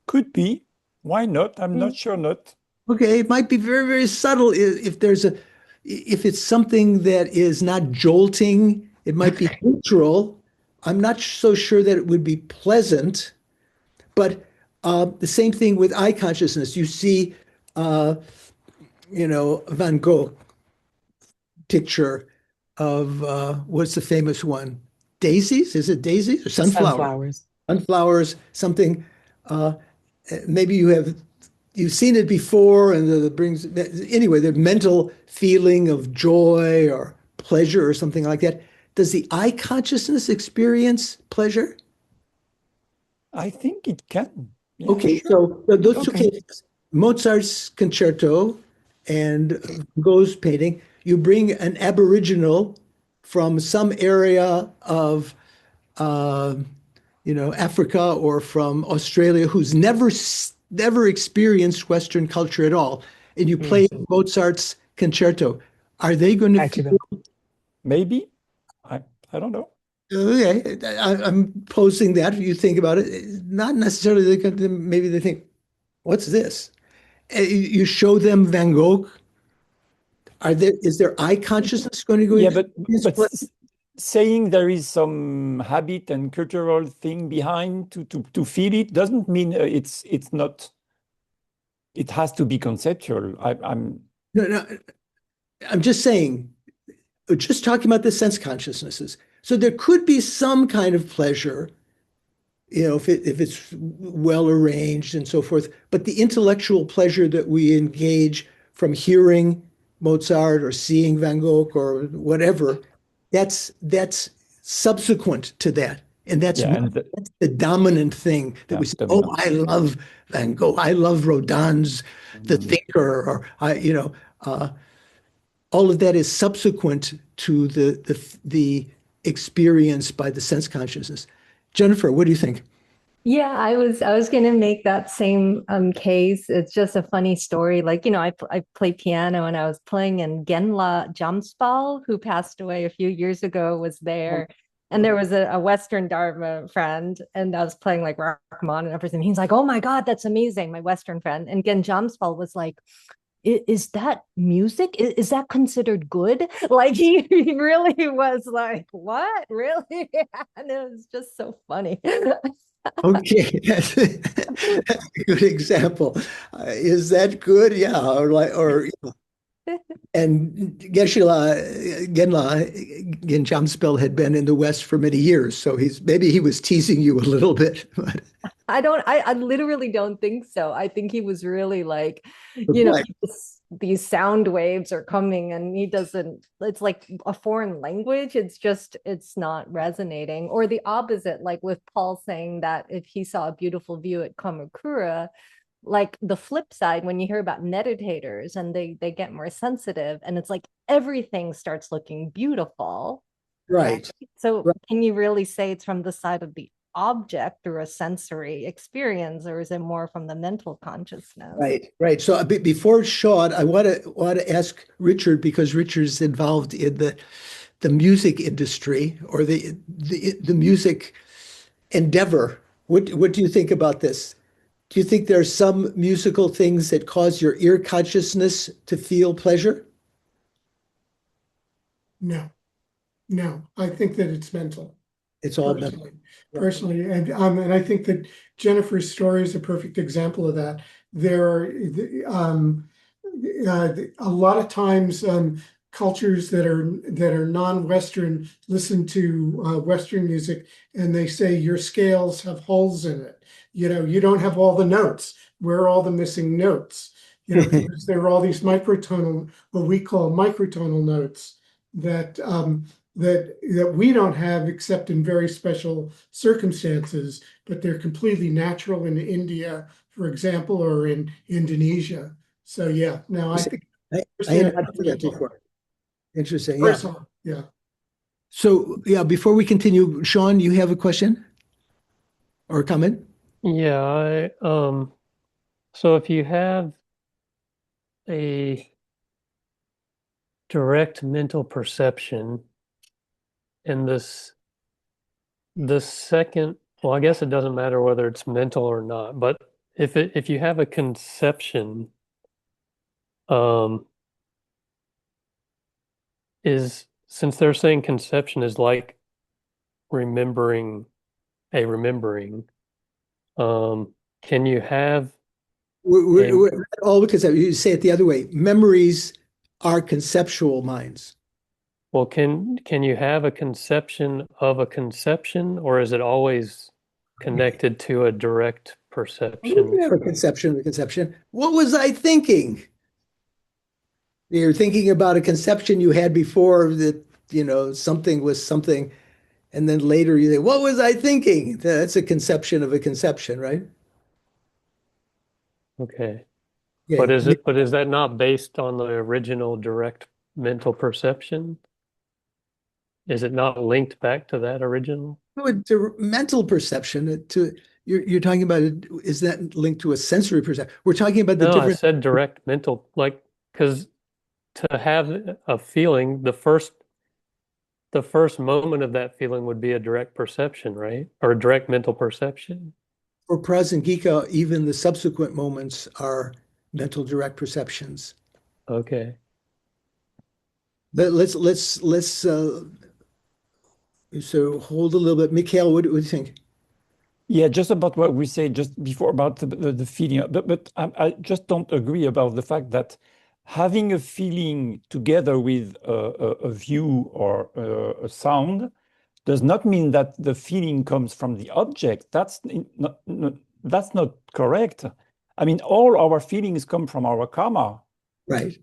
Could be. Why not? I'm not sure not. Okay, it might be very, very subtle. If it's something that is not jolting, it might be neutral. I'm not so sure that it would be pleasant, but the same thing with eye consciousness. You see, Van Gogh picture of what's the famous one? Daisies? Is it daisies or sunflowers? Sunflowers, something. Maybe you've seen it before, and it brings anyway the mental feeling of joy or pleasure or something like that. Does the eye consciousness experience pleasure? I think it can. Yeah, Okay, sure. so those two cases, Mozart's concerto and Gogh's painting, you bring an aboriginal from some area of Africa or from Australia who's never experienced Western culture at all, and you play Mozart's concerto. Are they going to feel? Maybe. I don't know. Okay, I'm posing that. If you think about it, not necessarily maybe they think, "What's this?" You show them Van Gogh. Is their eye consciousness going to go? Yeah, but saying there is some habit and cultural thing behind to feel it doesn't mean it's not. It has to be conceptual. No. I'm just saying. Just talking about the sense consciousnesses. So there could be some kind of pleasure, if it's well arranged and so forth. But the intellectual pleasure that we engage from hearing Mozart or seeing Van Gogh or whatever, that's subsequent to that. And that's the dominant thing that we say, oh, I love Van Gogh. I love Rodin's The Thinker, or all of that is subsequent to the experience by the sense consciousness. Jennifer, what do you think? Yeah, I was going to make that same case. It's just a funny story. Like, I play piano, and I was playing, and Genla Jamspal, who passed away a few years ago, was there. And there was a Western Dharma friend, and I was playing like Rachman and everything. He's like, "Oh my God, that's amazing," my Western friend. And Gen Jamspal was like, is that music? Is that considered good? Like he really was like, what? Really? And it was just so funny. Okay, that's a good example. Is that good? Yeah, and Genla Jamspel had been in the West for many years, so maybe he was teasing you a little bit. But. I literally don't think so. I think he was really like, these sound waves are coming and he doesn't, it's like a foreign language. It's not resonating. Or the opposite, like with Paul saying that if he saw a beautiful view at Kamakura, like the flip side, when you hear about meditators and they get more sensitive and it's like everything starts looking beautiful. Right. So Right. can you really say it's from the side of the object through a sensory experience, or is it more from the mental consciousness? Right. So before Sean, I want to ask Richard, because Richard's involved in the music industry, or the music endeavor. What do you think about this? Do you think there are some musical things that cause your ear consciousness to feel pleasure? No, no. I think that it's mental. It's all mental. Personally, and I think that Jennifer's story is a perfect example of that. There are a lot of times cultures that are non-Western listen to Western music, and they say your scales have holes in it. You know, you don't have all the notes. Where are all the missing notes? You know, because there are all these microtonal, what we call microtonal notes that that we don't have except in very special circumstances, but they're completely natural in India, for example, or in Indonesia. So yeah, no, I think I hadn't heard that before. Interesting. Yeah. personal, yeah. So yeah, before we continue, Sean, you have a question or a comment? Yeah, so if you have a direct mental perception and the second, well, I guess it doesn't matter whether it's mental or not, but if you have a conception, since they're saying conception is like remembering, can you have We're all because you say it the other way. Memories are conceptual minds. well, can you have a conception of a conception, or is it always connected to a direct You perception? can have a conception of a conception. What was I thinking? You're thinking about a conception you had before that, you know, something was something, and then later you say, what was I thinking? That's a conception of a conception, right? Okay. Yeah. But is that not based on the original direct mental perception? Is it not linked back to that original? To mental perception, you're talking about it, is that linked to a sensory perception? We're talking about the No, I different. said direct mental, like, because to have a feeling, the first moment of that feeling would be a direct perception, right? Or a direct mental perception. For Prasangika, even the subsequent moments are mental direct perceptions. Okay. But let's so hold a little bit. Mikhail, what do you think? Yeah, just about what we said just before about the feeling. But I just don't agree about the fact that having a feeling together with a view or a sound does not mean that the feeling comes from the object. That's not correct. I mean, all our feelings come from our karma, Right.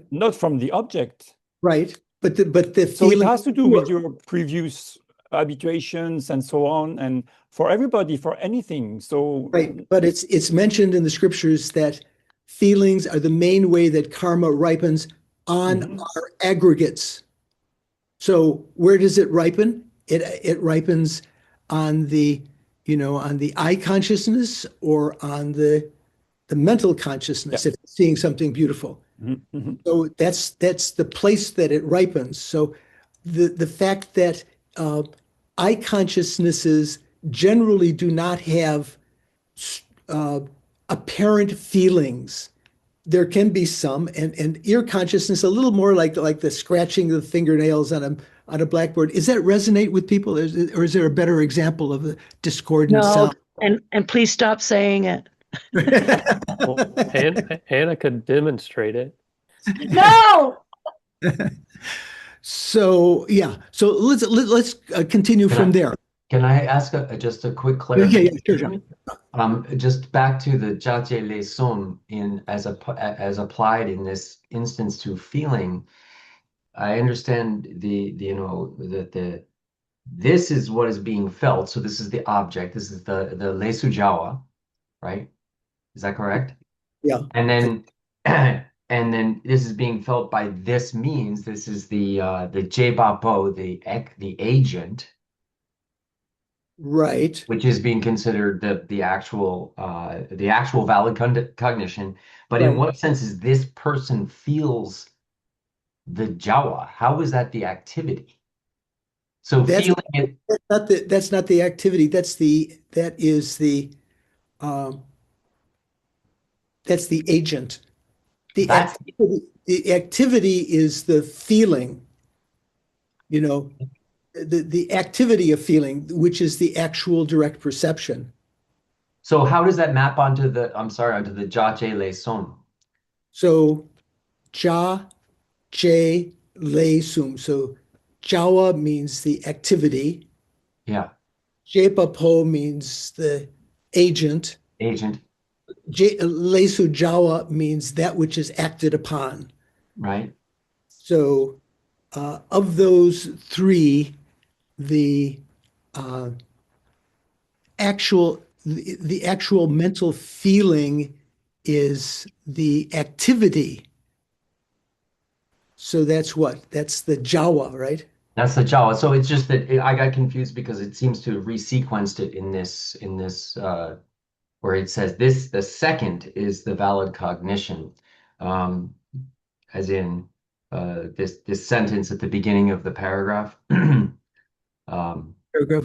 not from the object. Right. But the So it feeling has to do with your previous habituations and so on, and for everybody, for anything. So right. But it's mentioned in the scriptures that feelings are the main way that karma ripens on our aggregates. So where does it ripen? It ripens on the, on the eye consciousness or on the mental consciousness, if it's seeing something beautiful. So that's the place that it ripens. So the fact that eye consciousnesses generally do not have apparent feelings. There can be some, and ear consciousness a little more like the scratching of the fingernails on a blackboard. Does that resonate with people, or is there a better example of the discordant No, sound? and please stop saying it. Well, Anna could demonstrate it. No. So yeah, so let's continue from there. Can I ask just a quick Yeah, clarification? sure, John. Just back to the Jia Le Sum in as applied in this instance to feeling. I understand that this is what is being felt. So this is the object. This is the Le Sujawa, right? Is that correct? Yeah. And then and then this is being felt by this means. This is the Jebapo, the agent, Right. which is being considered the actual valid cognition. But in Right. what sense is this person feels the Jawa? How is that the activity? So That's feeling it, that's not the activity. That's the um, agent. that's The activity is the feeling, you know, the activity of feeling, which is the actual direct perception. so how does that map onto the Jia Le Sum? So ja, je, le, sum. So jawa means the activity. Yeah, Jepa po means the agent. agent, Le su jawa means that which is acted upon. right? So of those three, the uh, the actual mental feeling is the activity. So that's what? That's the Jawa, right? That's the Jawa. So it's just that I got confused because it seems to have resequenced it in this where it says the second is the valid cognition, um, as in this sentence at the beginning of the paragraph. Paragraph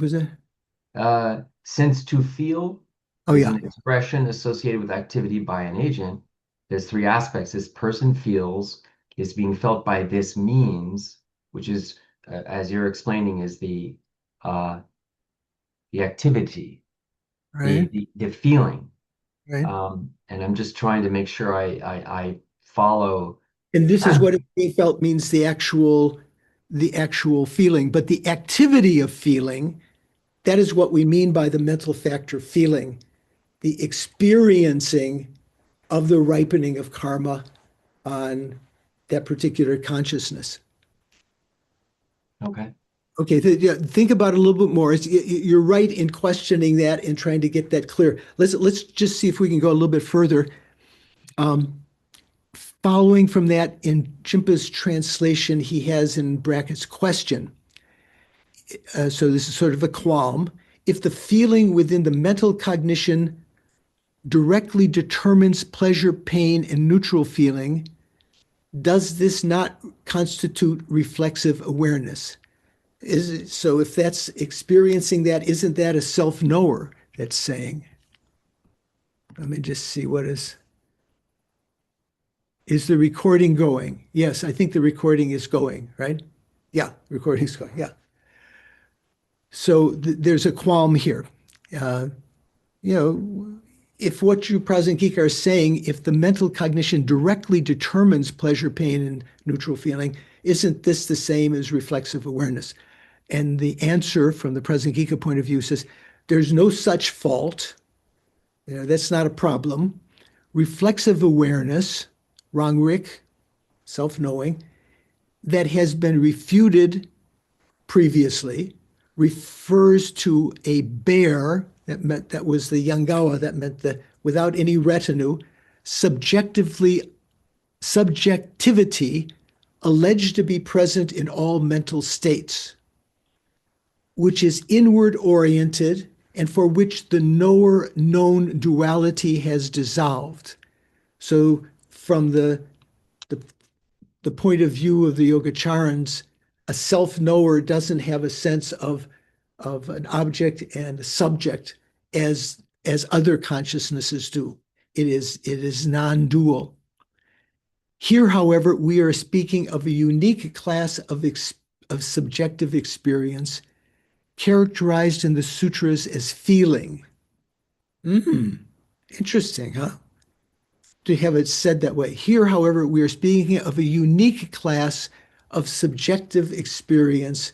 was that? Since to feel Oh is yeah, an expression associated with activity by an agent, there's three aspects. This person feels is being felt by this means, which is, as you're explaining, is uh, the activity, right, the feeling. right. And I'm just trying to make sure I follow. And this is what it being felt means the actual feeling, but the activity of feeling, that is what we mean by the mental factor feeling, the experiencing of the ripening of karma on that particular consciousness. Okay. Okay, yeah, think about it a little bit more. You're right in questioning that and trying to get that clear. Let's just see if we can go a little bit further. Following from that, in Chimpa's translation, he has in brackets question. So this is sort of a qualm. If the feeling within the mental cognition directly determines pleasure, pain, and neutral feeling, does this not constitute reflexive awareness? So if that's experiencing that, isn't that a self-knower that's saying? Let me just see what is the recording going? Yes, I think the recording is going, right? Yeah, recording's going, yeah. So there's a qualm here. You know, if what you, Prasankika, are saying, if the mental cognition directly determines pleasure, pain, and neutral feeling, isn't this the same as reflexive awareness? And the answer from the Prasankika point of view says, there's no such fault. You know, that's not a problem. Reflexive awareness, Rangrik, self-knowing, that has been refuted previously, refers to a bear that was the Yangawa, that meant the without any retinue, subjectivity alleged to be present in all mental states, which is inward oriented and for which the knower known duality has dissolved. So from the point of view of the Yogacharans, a self-knower doesn't have a sense of an object and a subject as other consciousnesses do. It is non-dual. Here, however, we are speaking of a unique class of subjective experience characterized in the sutras as feeling. Interesting, huh? To have it said that way. Here, however, we are speaking of a unique class of subjective experience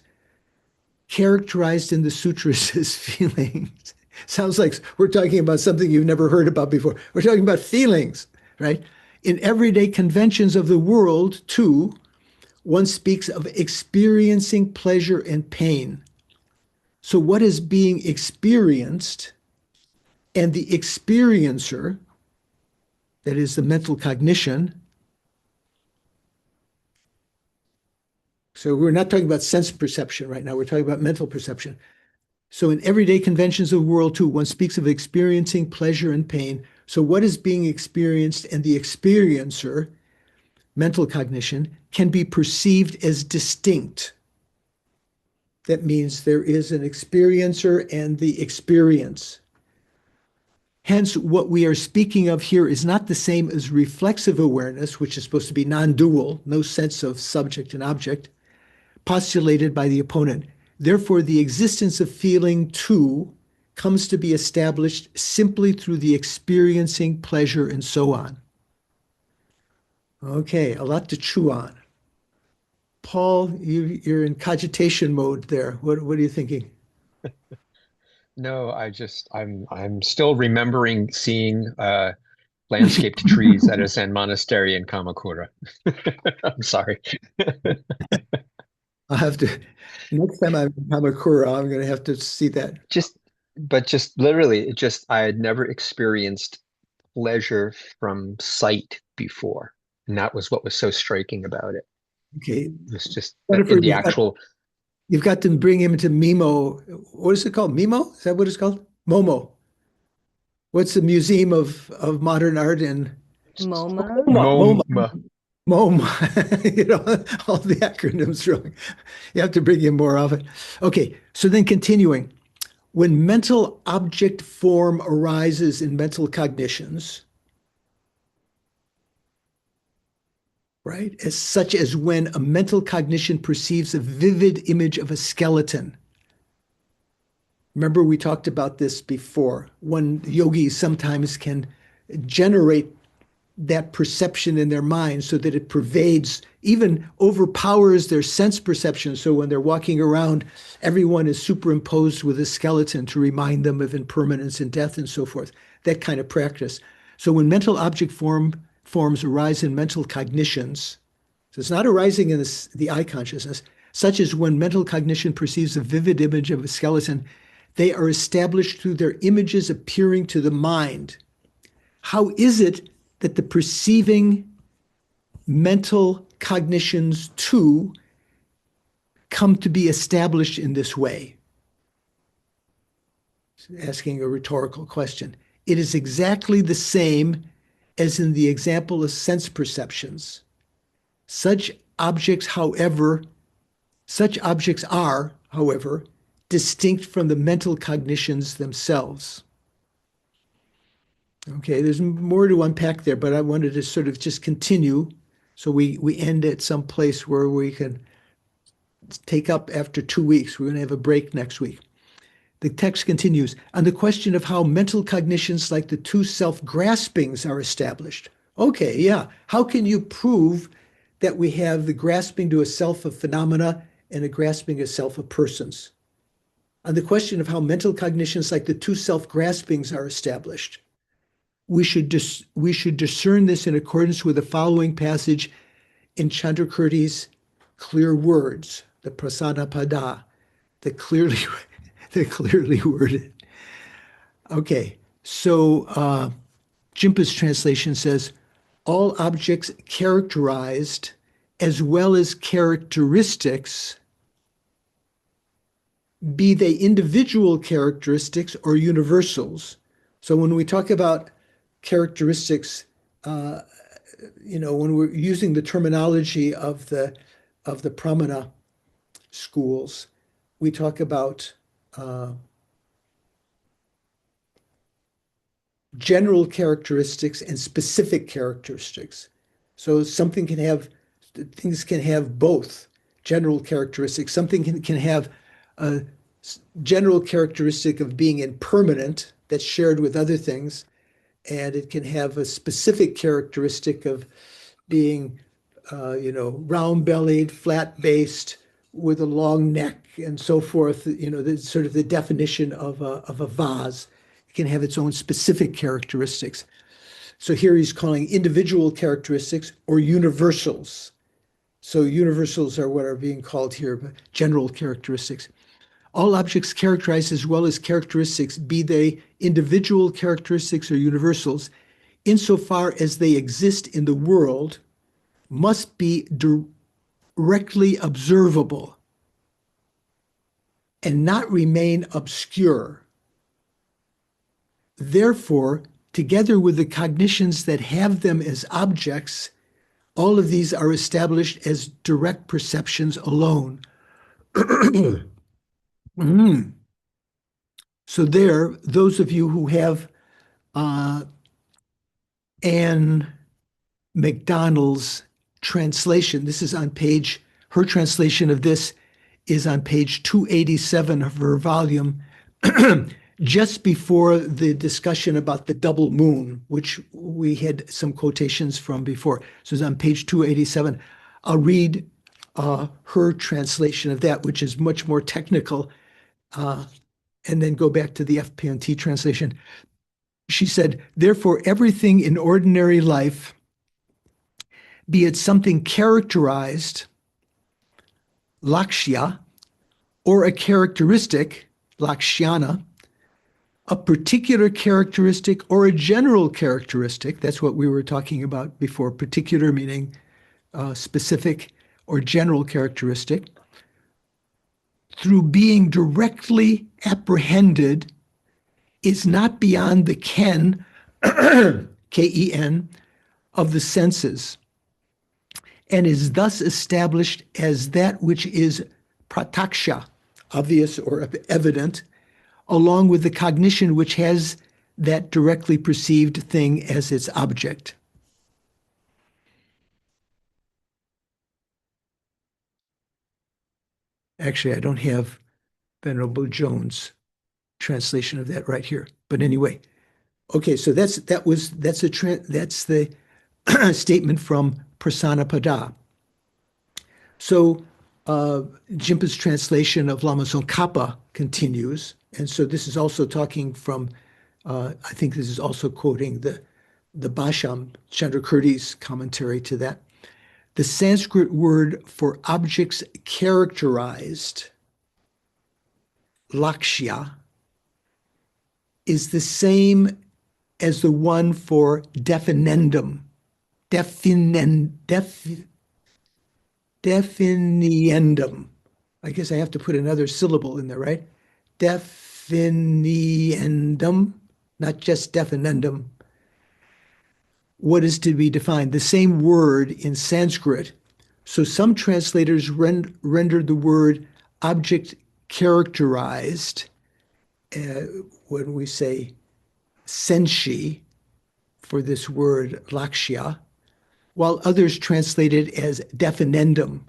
characterized in the sutras as feelings. Sounds like we're talking about something you've never heard about before. We're talking about feelings, right? In everyday conventions of the world, too, one speaks of experiencing pleasure and pain. So, what is being experienced and the experiencer, that is the mental cognition. So, we're not talking about sense perception right now, we're talking about mental perception. So, in everyday conventions of the world, too, one speaks of experiencing pleasure and pain. So, what is being experienced and the experiencer, mental cognition, can be perceived as distinct. That means there is an experiencer and the experience. Hence, what we are speaking of here is not the same as reflexive awareness, which is supposed to be non-dual, no sense of subject and object, postulated by the opponent. Therefore, the existence of feeling, too, comes to be established simply through the experiencing pleasure and so on. Okay, a lot to chew on. Paul, you're in cogitation mode there. What are you thinking? No, I'm still remembering seeing landscaped trees at a Zen monastery in Kamakura. I'm sorry. I'll have to, next time I'm in Kamakura, I'm going to have to see that. Just literally, I had never experienced pleasure from sight before. And that was what was so striking about it. Okay. It was just Jennifer, in the actual. You've got to bring him to Mimo. What is it called? Mimo? Is that what it's called? Momo. What's the Museum of Modern Art in MoMA. MoMA. MoMA. You know, all the acronyms wrong. You have to bring in more of it. Okay, so then continuing. When mental object form arises in mental cognitions, right, as such as when a mental cognition perceives a vivid image of a skeleton. Remember, we talked about this before. When yogis sometimes can generate that perception in their mind so that it pervades, even overpowers their sense perception. So when they're walking around, everyone is superimposed with a skeleton to remind them of impermanence and death and so forth. That kind of practice. So when mental object forms arise in mental cognitions, so it's not arising in the eye consciousness, such as when mental cognition perceives a vivid image of a skeleton, they are established through their images appearing to the mind. How is it that the perceiving mental cognitions too come to be established in this way? Asking a rhetorical question. It is exactly the same as in the example of sense perceptions. Such objects are, however, distinct from the mental cognitions themselves. Okay, there's more to unpack there, but I wanted to sort of just continue so we end at some place where we can take up after 2 weeks. We're going to have a break next week. The text continues, on the question of how mental cognitions like the two self-graspings are established. Okay, yeah. How can you prove that we have the grasping to a self of phenomena and a grasping a self of persons? On the question of how mental cognitions like the two self-graspings are established, we should discern this in accordance with the following passage in Chandrakirti's clear words, the prasana pada, the clearly worded. Okay, so Jimpa's translation says, all objects characterized as well as characteristics, be they individual characteristics or universals. So when we talk about characteristics, when we're using the terminology of the pramana schools, we talk about general characteristics and specific characteristics. So things can have both general characteristics. Something can have a general characteristic of being impermanent that's shared with other things, and it can have a specific characteristic of being, round-bellied, flat-based, with a long neck and so forth. You know, that's sort of the definition of a vase. It can have its own specific characteristics. So here he's calling individual characteristics or universals. So universals are what are being called here, but general characteristics. All objects characterized as well as characteristics, be they individual characteristics or universals, insofar as they exist in the world, must be directly observable and not remain obscure. Therefore, together with the cognitions that have them as objects, all of these are established as direct perceptions alone. So there, those of you who have Anne McDonald's translation, this is on page, her translation of this is on page 287 of her volume, just before the discussion about the double moon, which we had some quotations from before. So it's on page 287. I'll read her translation of that, which is much more technical, and then go back to the FPNT translation. She said, therefore, everything in ordinary life, be it something characterized, lakshya, or a characteristic, lakshyana, a particular characteristic or a general characteristic, that's what we were talking about before, particular meaning specific or general characteristic, through being directly apprehended is not beyond the ken, K-E-N, of the senses, and is thus established as that which is prataksha, obvious or evident, along with the cognition which has that directly perceived thing as its object. Actually, I don't have Venerable Jones' translation of that right here. But anyway, okay, so that's the statement from Prasanapada. So Jimpa's translation of Lama Tsong Khapa continues, and so this is also talking from, I think this is also quoting the Bhasham, Chandrakirti's commentary to that. The Sanskrit word for objects characterized, lakshya, is the same as the one for definendum, definiendum. I guess I have to put another syllable in there, right? Definiendum, not just definendum. What is to be defined? The same word in Sanskrit. So some translators render the word object characterized when we say senshi for this word lakshya, while others translate it as definendum,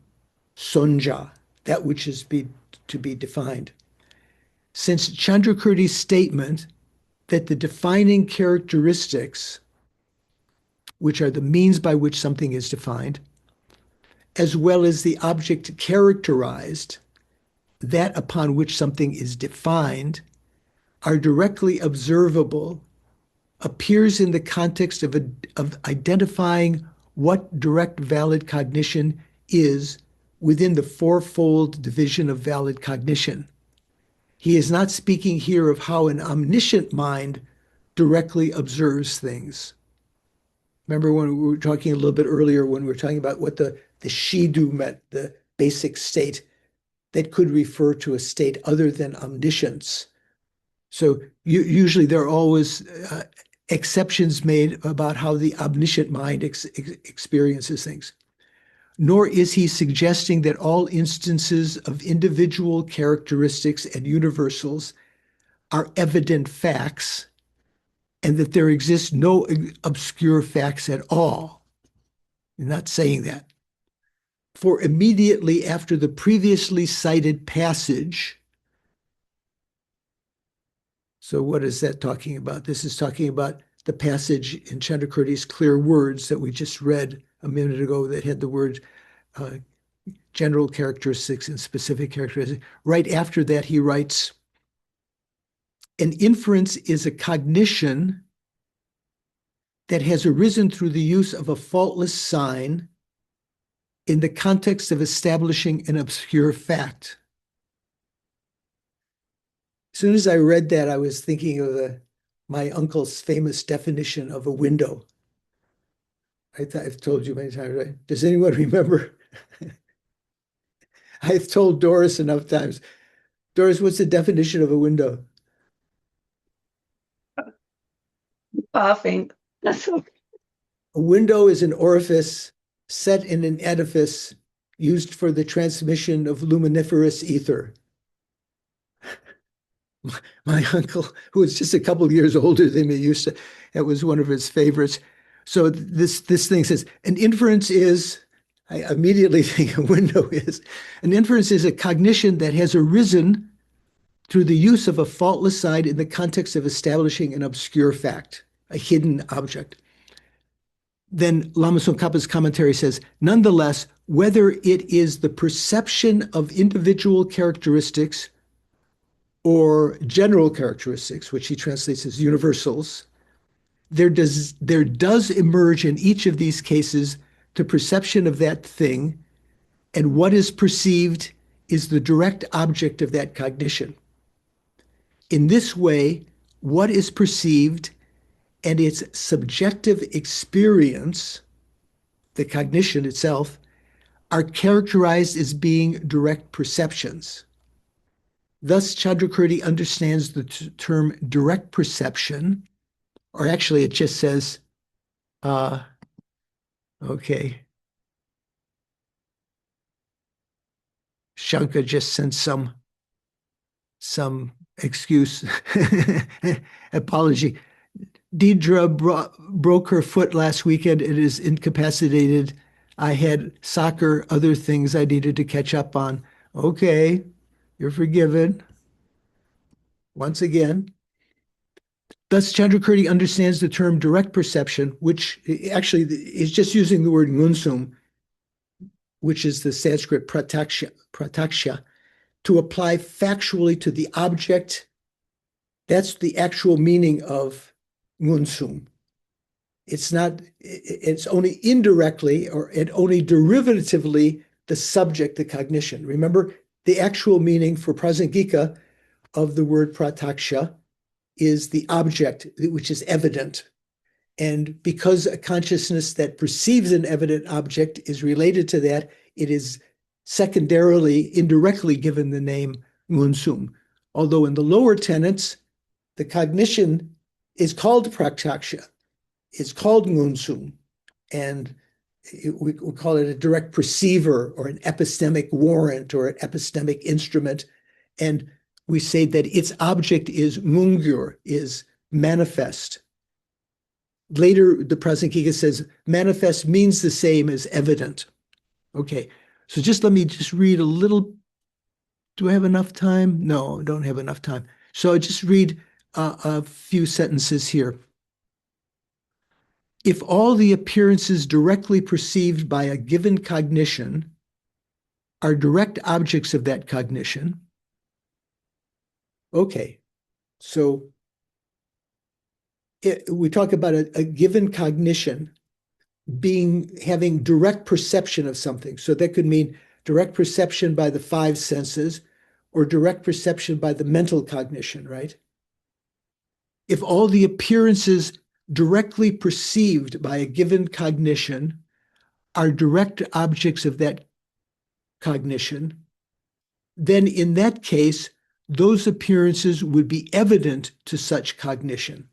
sonja, that which is to be defined. Since Chandrakirti's statement that the defining characteristics, which are the means by which something is defined, as well as the object characterized, that upon which something is defined, are directly observable, appears in the context of identifying what direct valid cognition is within the fourfold division of valid cognition. He is not speaking here of how an omniscient mind directly observes things. Remember when we were talking a little bit earlier, when we were talking about what the shidu meant, the basic state that could refer to a state other than omniscience. So usually there are always exceptions made about how the omniscient mind experiences things. Nor is he suggesting that all instances of individual characteristics and universals are evident facts and that there exist no obscure facts at all. I'm not saying that. For immediately after the previously cited passage, so what is that talking about? This is talking about the passage in Chandrakirti's clear words that we just read a minute ago that had the word general characteristics and specific characteristics. Right after that, he writes, an inference is a cognition that has arisen through the use of a faultless sign in the context of establishing an obscure fact. As soon as I read that, I was thinking of my uncle's famous definition of a window. I've told you many times, right? Does anyone remember? I've told Doris enough times. Doris, what's the definition of a window? Coughing. That's okay. A window is an orifice set in an edifice used for the transmission of luminiferous ether. My uncle, who was just a couple of years older than me, that was one of his favorites. So this thing says, an inference is, I immediately think a window is, an inference is a cognition that has arisen through the use of a faultless sign in the context of establishing an obscure fact, a hidden object. Then Lama Tsongkhapa's commentary says, nonetheless, whether it is the perception of individual characteristics or general characteristics, which he translates as universals, there does emerge in each of these cases the perception of that thing, and what is perceived is the direct object of that cognition. In this way, what is perceived and its subjective experience, the cognition itself, are characterized as being direct perceptions. Thus, Chandrakirti understands the term direct perception, or actually it just says, okay. Shankar just sent some excuse, apology. Deidre broke her foot last weekend. It is incapacitated. I had soccer, other things I needed to catch up on. Okay, you're forgiven. Once again. Thus, Chandrakirti understands the term direct perception, which actually is just using the word ngunsum, which is the Sanskrit prataksha, to apply factually to the object. That's the actual meaning of ngunsum. It's only indirectly and only derivatively the subject, the cognition. Remember, the actual meaning for prasangika of the word prataksha is the object, which is evident. And because a consciousness that perceives an evident object is related to that, it is secondarily, indirectly given the name ngunsum. Although in the lower tenets, the cognition is called prataksha. It's called ngunsum, and we call it a direct perceiver or an epistemic warrant or an epistemic instrument. And we say that its object is mungyur, is manifest. Later, the Prasangika says manifest means the same as evident. Okay, so let me read a little. Do I have enough time? No, I don't have enough time. So I just read a few sentences here. If all the appearances directly perceived by a given cognition are direct objects of that cognition, okay, so we talk about a given cognition having direct perception of something. So that could mean direct perception by the five senses or direct perception by the mental cognition, right? If all the appearances directly perceived by a given cognition are direct objects of that cognition, then in that case, those appearances would be evident to such cognition.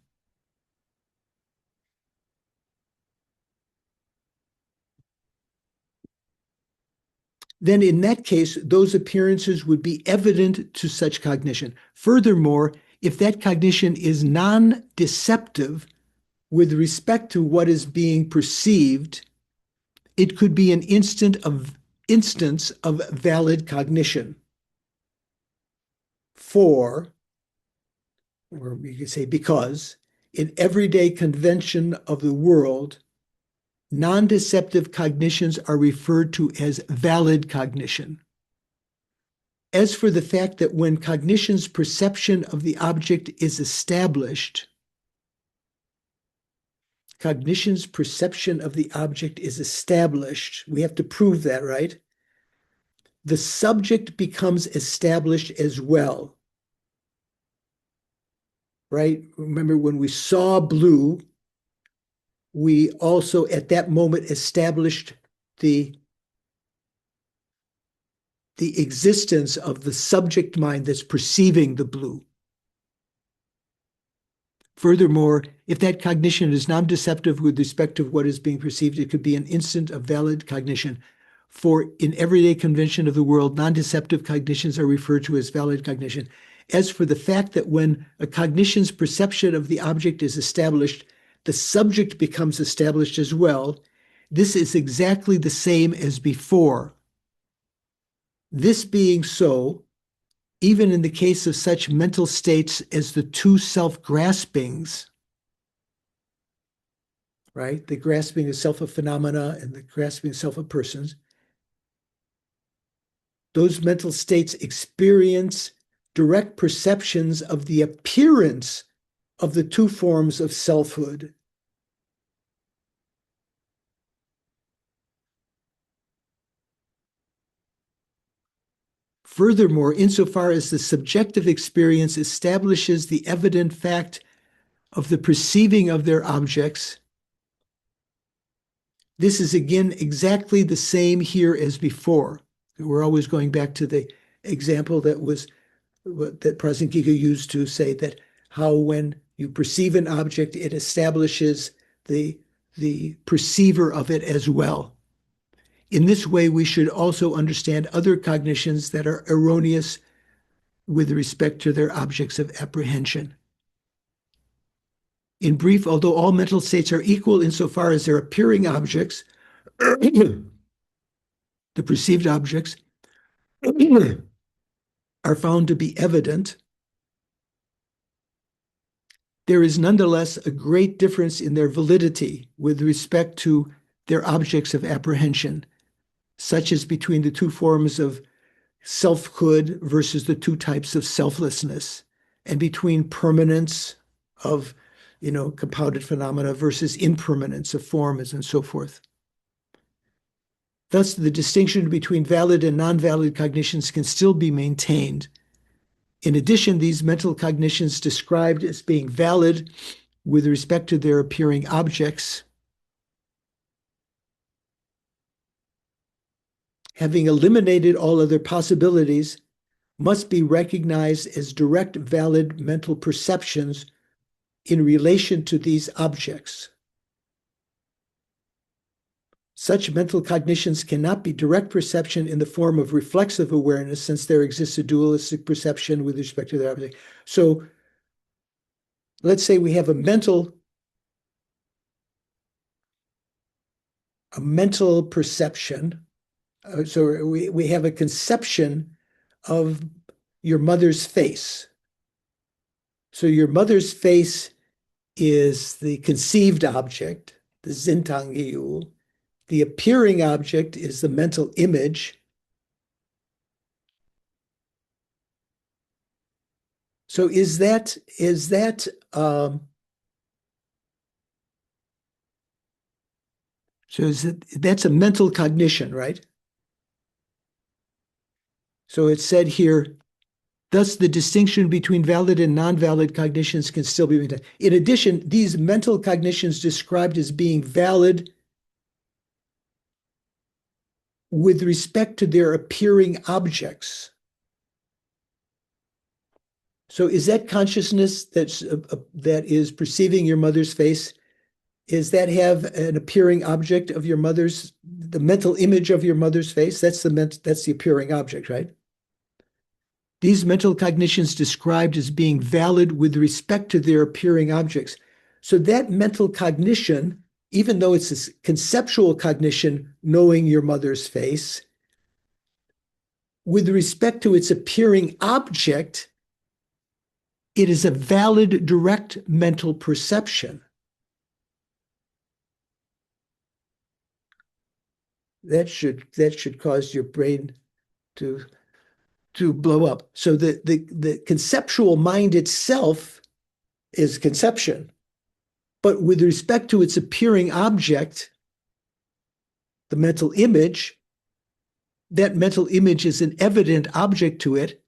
Then in that case, those appearances would be evident to such cognition. Furthermore, if that cognition is non-deceptive with respect to what is being perceived, it could be an instance of valid cognition. Or you could say because, in everyday convention of the world, non-deceptive cognitions are referred to as valid cognition. As for the fact that when cognition's perception of the object is established, cognition's perception of the object is established, we have to prove that, right? The subject becomes established as well, right? Remember, when we saw blue, we also at that moment established the existence of the subject mind that's perceiving the blue. Furthermore, if that cognition is non-deceptive with respect to what is being perceived, it could be an instant of valid cognition. For in everyday convention of the world, non-deceptive cognitions are referred to as valid cognition. As for the fact that when a cognition's perception of the object is established, the subject becomes established as well, this is exactly the same as before. This being so, even in the case of such mental states as the two self-graspings, right? The grasping of self of phenomena and the grasping of self of persons, those mental states experience direct perceptions of the appearance of the two forms of selfhood. Furthermore, insofar as the subjective experience establishes the evident fact of the perceiving of their objects, this is again exactly the same here as before. We're always going back to the example that Prasankhika used to say that how when you perceive an object, it establishes the perceiver of it as well. In this way, we should also understand other cognitions that are erroneous with respect to their objects of apprehension. In brief, although all mental states are equal insofar as their appearing objects, the perceived objects, are found to be evident, there is nonetheless a great difference in their validity with respect to their objects of apprehension, such as between the two forms of selfhood versus the two types of selflessness, and between permanence of, compounded phenomena versus impermanence of forms and so forth. Thus, the distinction between valid and non-valid cognitions can still be maintained. In addition, these mental cognitions described as being valid with respect to their appearing objects, having eliminated all other possibilities, must be recognized as direct valid mental perceptions in relation to these objects. Such mental cognitions cannot be direct perception in the form of reflexive awareness, since there exists a dualistic perception with respect to their object. So let's say we have a mental perception. So we have a conception of your mother's face. So your mother's face is the conceived object, the Zintangyu. The appearing object is the mental image. So that's a mental cognition, right? So it's said here, thus the distinction between valid and non-valid cognitions can still be maintained. In addition, these mental cognitions described as being valid with respect to their appearing objects. So is that consciousness that is perceiving your mother's face, is that have an appearing object of your mother's, the mental image of your mother's face? That's the appearing object, right? These mental cognitions described as being valid with respect to their appearing objects. So that mental cognition, even though it's a conceptual cognition, knowing your mother's face, with respect to its appearing object, it is a valid direct mental perception. that should cause your brain to blow up. So the conceptual mind itself is conception, but with respect to its appearing object, the mental image, that mental image is an evident object to it.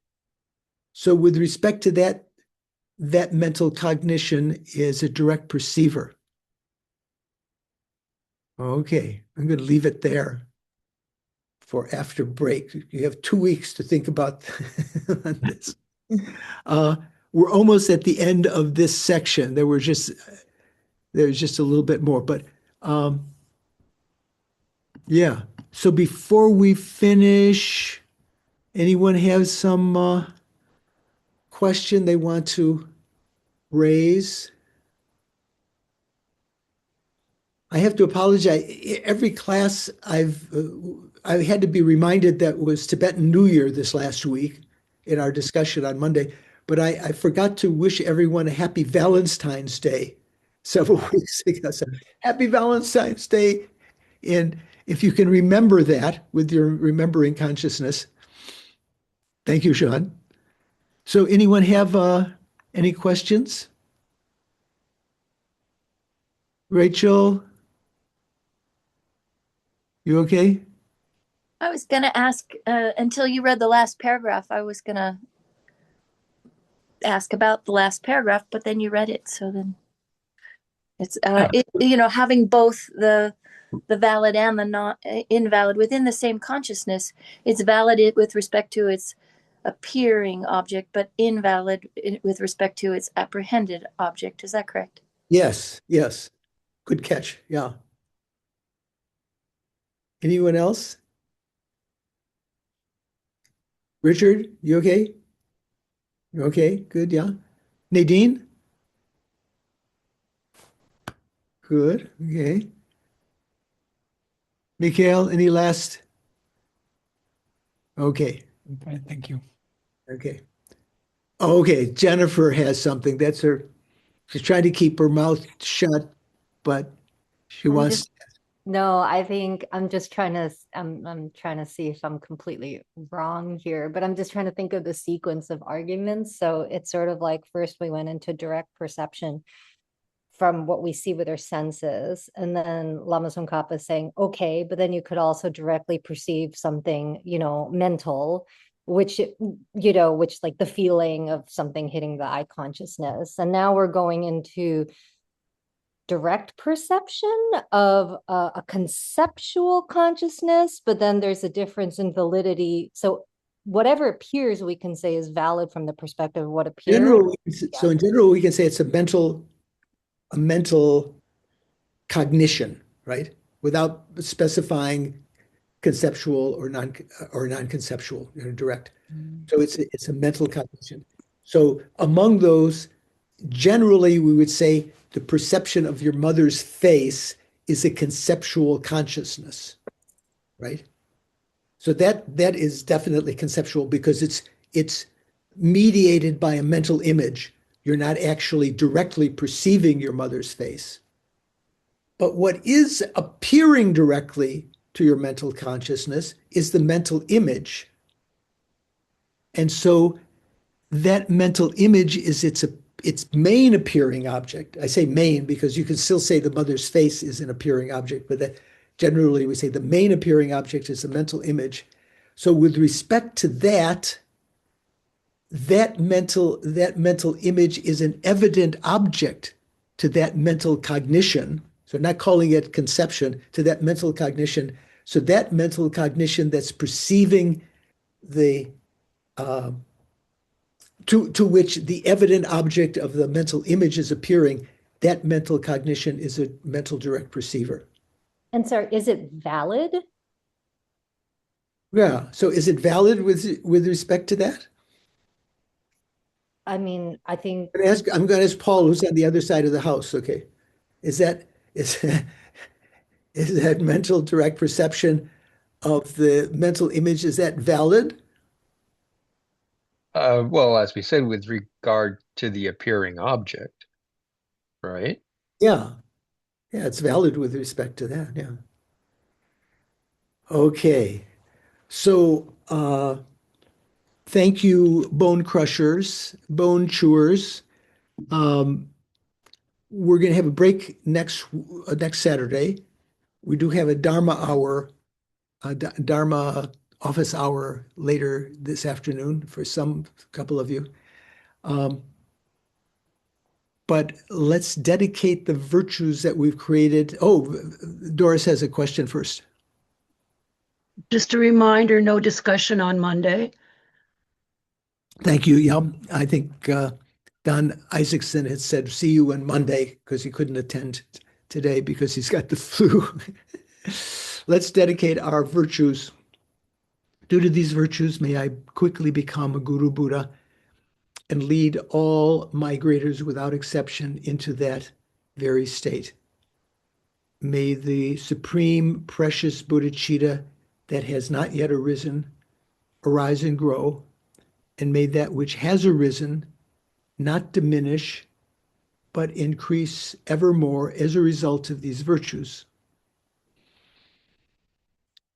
So with respect to that, that mental cognition is a direct perceiver. Okay, I'm going to leave it there for after break. You have 2 weeks to think about this. We're almost at the end of this section. There's just a little bit more, but yeah. So before we finish, anyone have some question they want to raise? I have to apologize. Every class I had to be reminded that was Tibetan New Year this last week in our discussion on Monday, but I forgot to wish everyone a happy Valentine's Day several weeks ago. So happy Valentine's Day. And if you can remember that with your remembering consciousness, thank you, Sean. So anyone have any questions? Rachel, you okay? I was going to ask, until you read the last paragraph, I was going to ask about the last paragraph, but then you read it. So then it's, having both the valid and the not invalid within the same consciousness. It's valid with respect to its appearing object, but invalid with respect to its apprehended object. Is that correct? Yes, yes. Good catch. Yeah. Anyone else? Richard, you okay? You okay? Good, yeah. Nadine? Good, okay. Mikhail, any last? Okay, Okay, thank you. okay. Okay, Jennifer has something. That's her. She's trying to keep her mouth shut, but she wants. No, I think I'm just trying to I'm trying to see if I'm completely wrong here, but I'm just trying to think of the sequence of arguments. So it's sort of like first we went into direct perception from what we see with our senses, and then Lama Tsongkhapa is saying, okay, but then you could also directly perceive something, mental, which which like the feeling of something hitting the eye consciousness. And now we're going into direct perception of a conceptual consciousness, but then there's a difference in validity. So whatever appears, we can say is valid from the perspective of what appears. So in general, we can say it's a mental cognition, right? Without specifying conceptual or non-conceptual, direct. So it's a mental cognition. So among those, generally, we would say the perception of your mother's face is a conceptual consciousness, right? So that is definitely conceptual because it's mediated by a mental image. You're not actually directly perceiving your mother's face. But what is appearing directly to your mental consciousness is the mental image. And so that mental image is its main appearing object. I say main because you can still say the mother's face is an appearing object, but generally we say the main appearing object is the mental image. So with respect to that mental image is an evident object to that mental cognition. So not calling it conception, to that mental cognition. So that mental cognition that's perceiving the to which the evident object of the mental image is appearing, that mental cognition is a mental direct perceiver. And sorry, is it valid? Yeah. So is it valid with respect to that? I mean, I think I'm going to ask Paul, who's on the other side of the house. Okay, is that mental direct perception of the mental image, is that valid? Well, as we said, with regard to the appearing object, right? Yeah. Yeah, it's valid with respect to that. Yeah. Okay. So thank you, bone crushers, bone chewers. We're going to have a break next Saturday. We do have a Dharma hour, Dharma office hour later this afternoon for couple of you. But let's dedicate the virtues that we've created. Oh, Doris has a question first. Just a reminder, no discussion on Monday. Thank you. Yeah, I think Don Isaacson had said, see you on Monday, because he couldn't attend today because he's got the flu. Let's dedicate our virtues. Due to these virtues, may I quickly become a Guru Buddha and lead all migrators without exception into that very state. May the supreme precious bodhicitta that has not yet arisen arise and grow, and may that which has arisen not diminish, but increase evermore as a result of these virtues.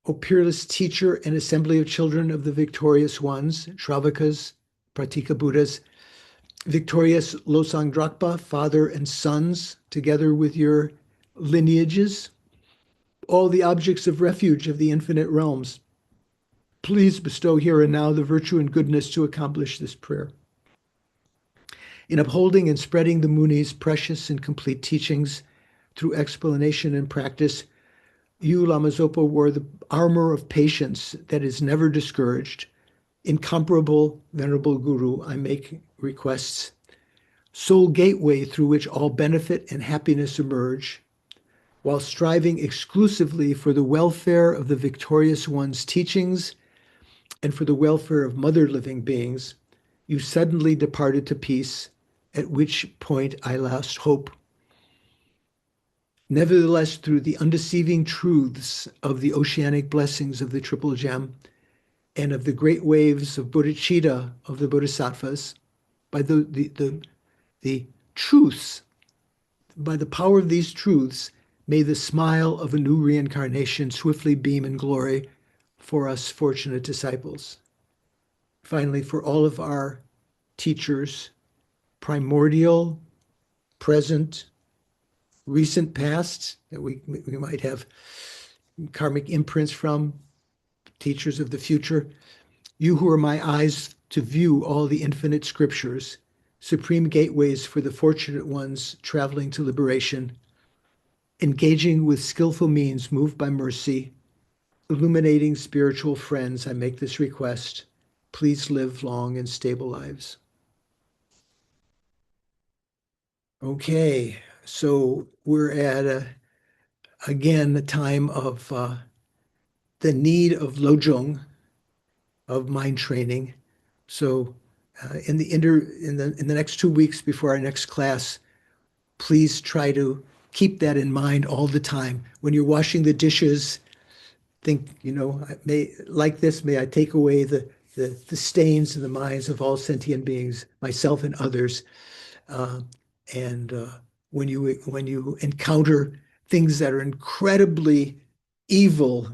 O peerless teacher and assembly of children of the victorious ones, Shravakas, Pratika Buddhas, victorious Losang Drakpa, father and sons, together with your lineages, all the objects of refuge of the infinite realms, please bestow here and now the virtue and goodness to accomplish this prayer. In upholding and spreading the Muni's precious and complete teachings through explanation and practice, you, Lama Zopa, wore the armor of patience that is never discouraged. Incomparable, venerable Guru, I make requests. Sole gateway through which all benefit and happiness emerge, while striving exclusively for the welfare of the victorious one's teachings and for the welfare of mother living beings, you suddenly departed to peace, at which point I lost hope. Nevertheless, through the undeceiving truths of the oceanic blessings of the Triple Gem and of the great waves of bodhicitta of the Bodhisattvas, by the truths, by the power of these truths, may the smile of a new reincarnation swiftly beam in glory for us fortunate disciples. Finally, for all of our teachers, primordial, present, recent past, that we might have karmic imprints from, teachers of the future, you who are my eyes to view all the infinite scriptures, supreme gateways for the fortunate ones traveling to liberation, engaging with skillful means moved by mercy, illuminating spiritual friends, I make this request. Please live long and stable lives. Okay, so we're at, again, the time of the need of lojong, of mind training. So in the next 2 weeks before our next class, please try to keep that in mind all the time. When you're washing the dishes, think, may I take away the stains in the minds of all sentient beings, myself and others. And when you encounter things that are incredibly evil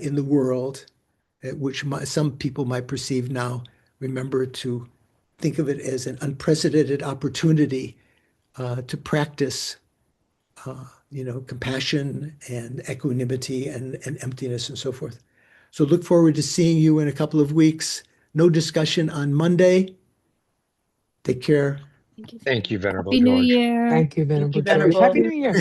in the world, which some people might perceive now, remember to think of it as an unprecedented opportunity to practice, compassion and equanimity and emptiness and so forth. So look forward to seeing you in a couple of weeks. No discussion on Monday. Take care. Thank you, Venerable Happy New George. Year. Thank you, Venerable George. Venerable. Happy New Year.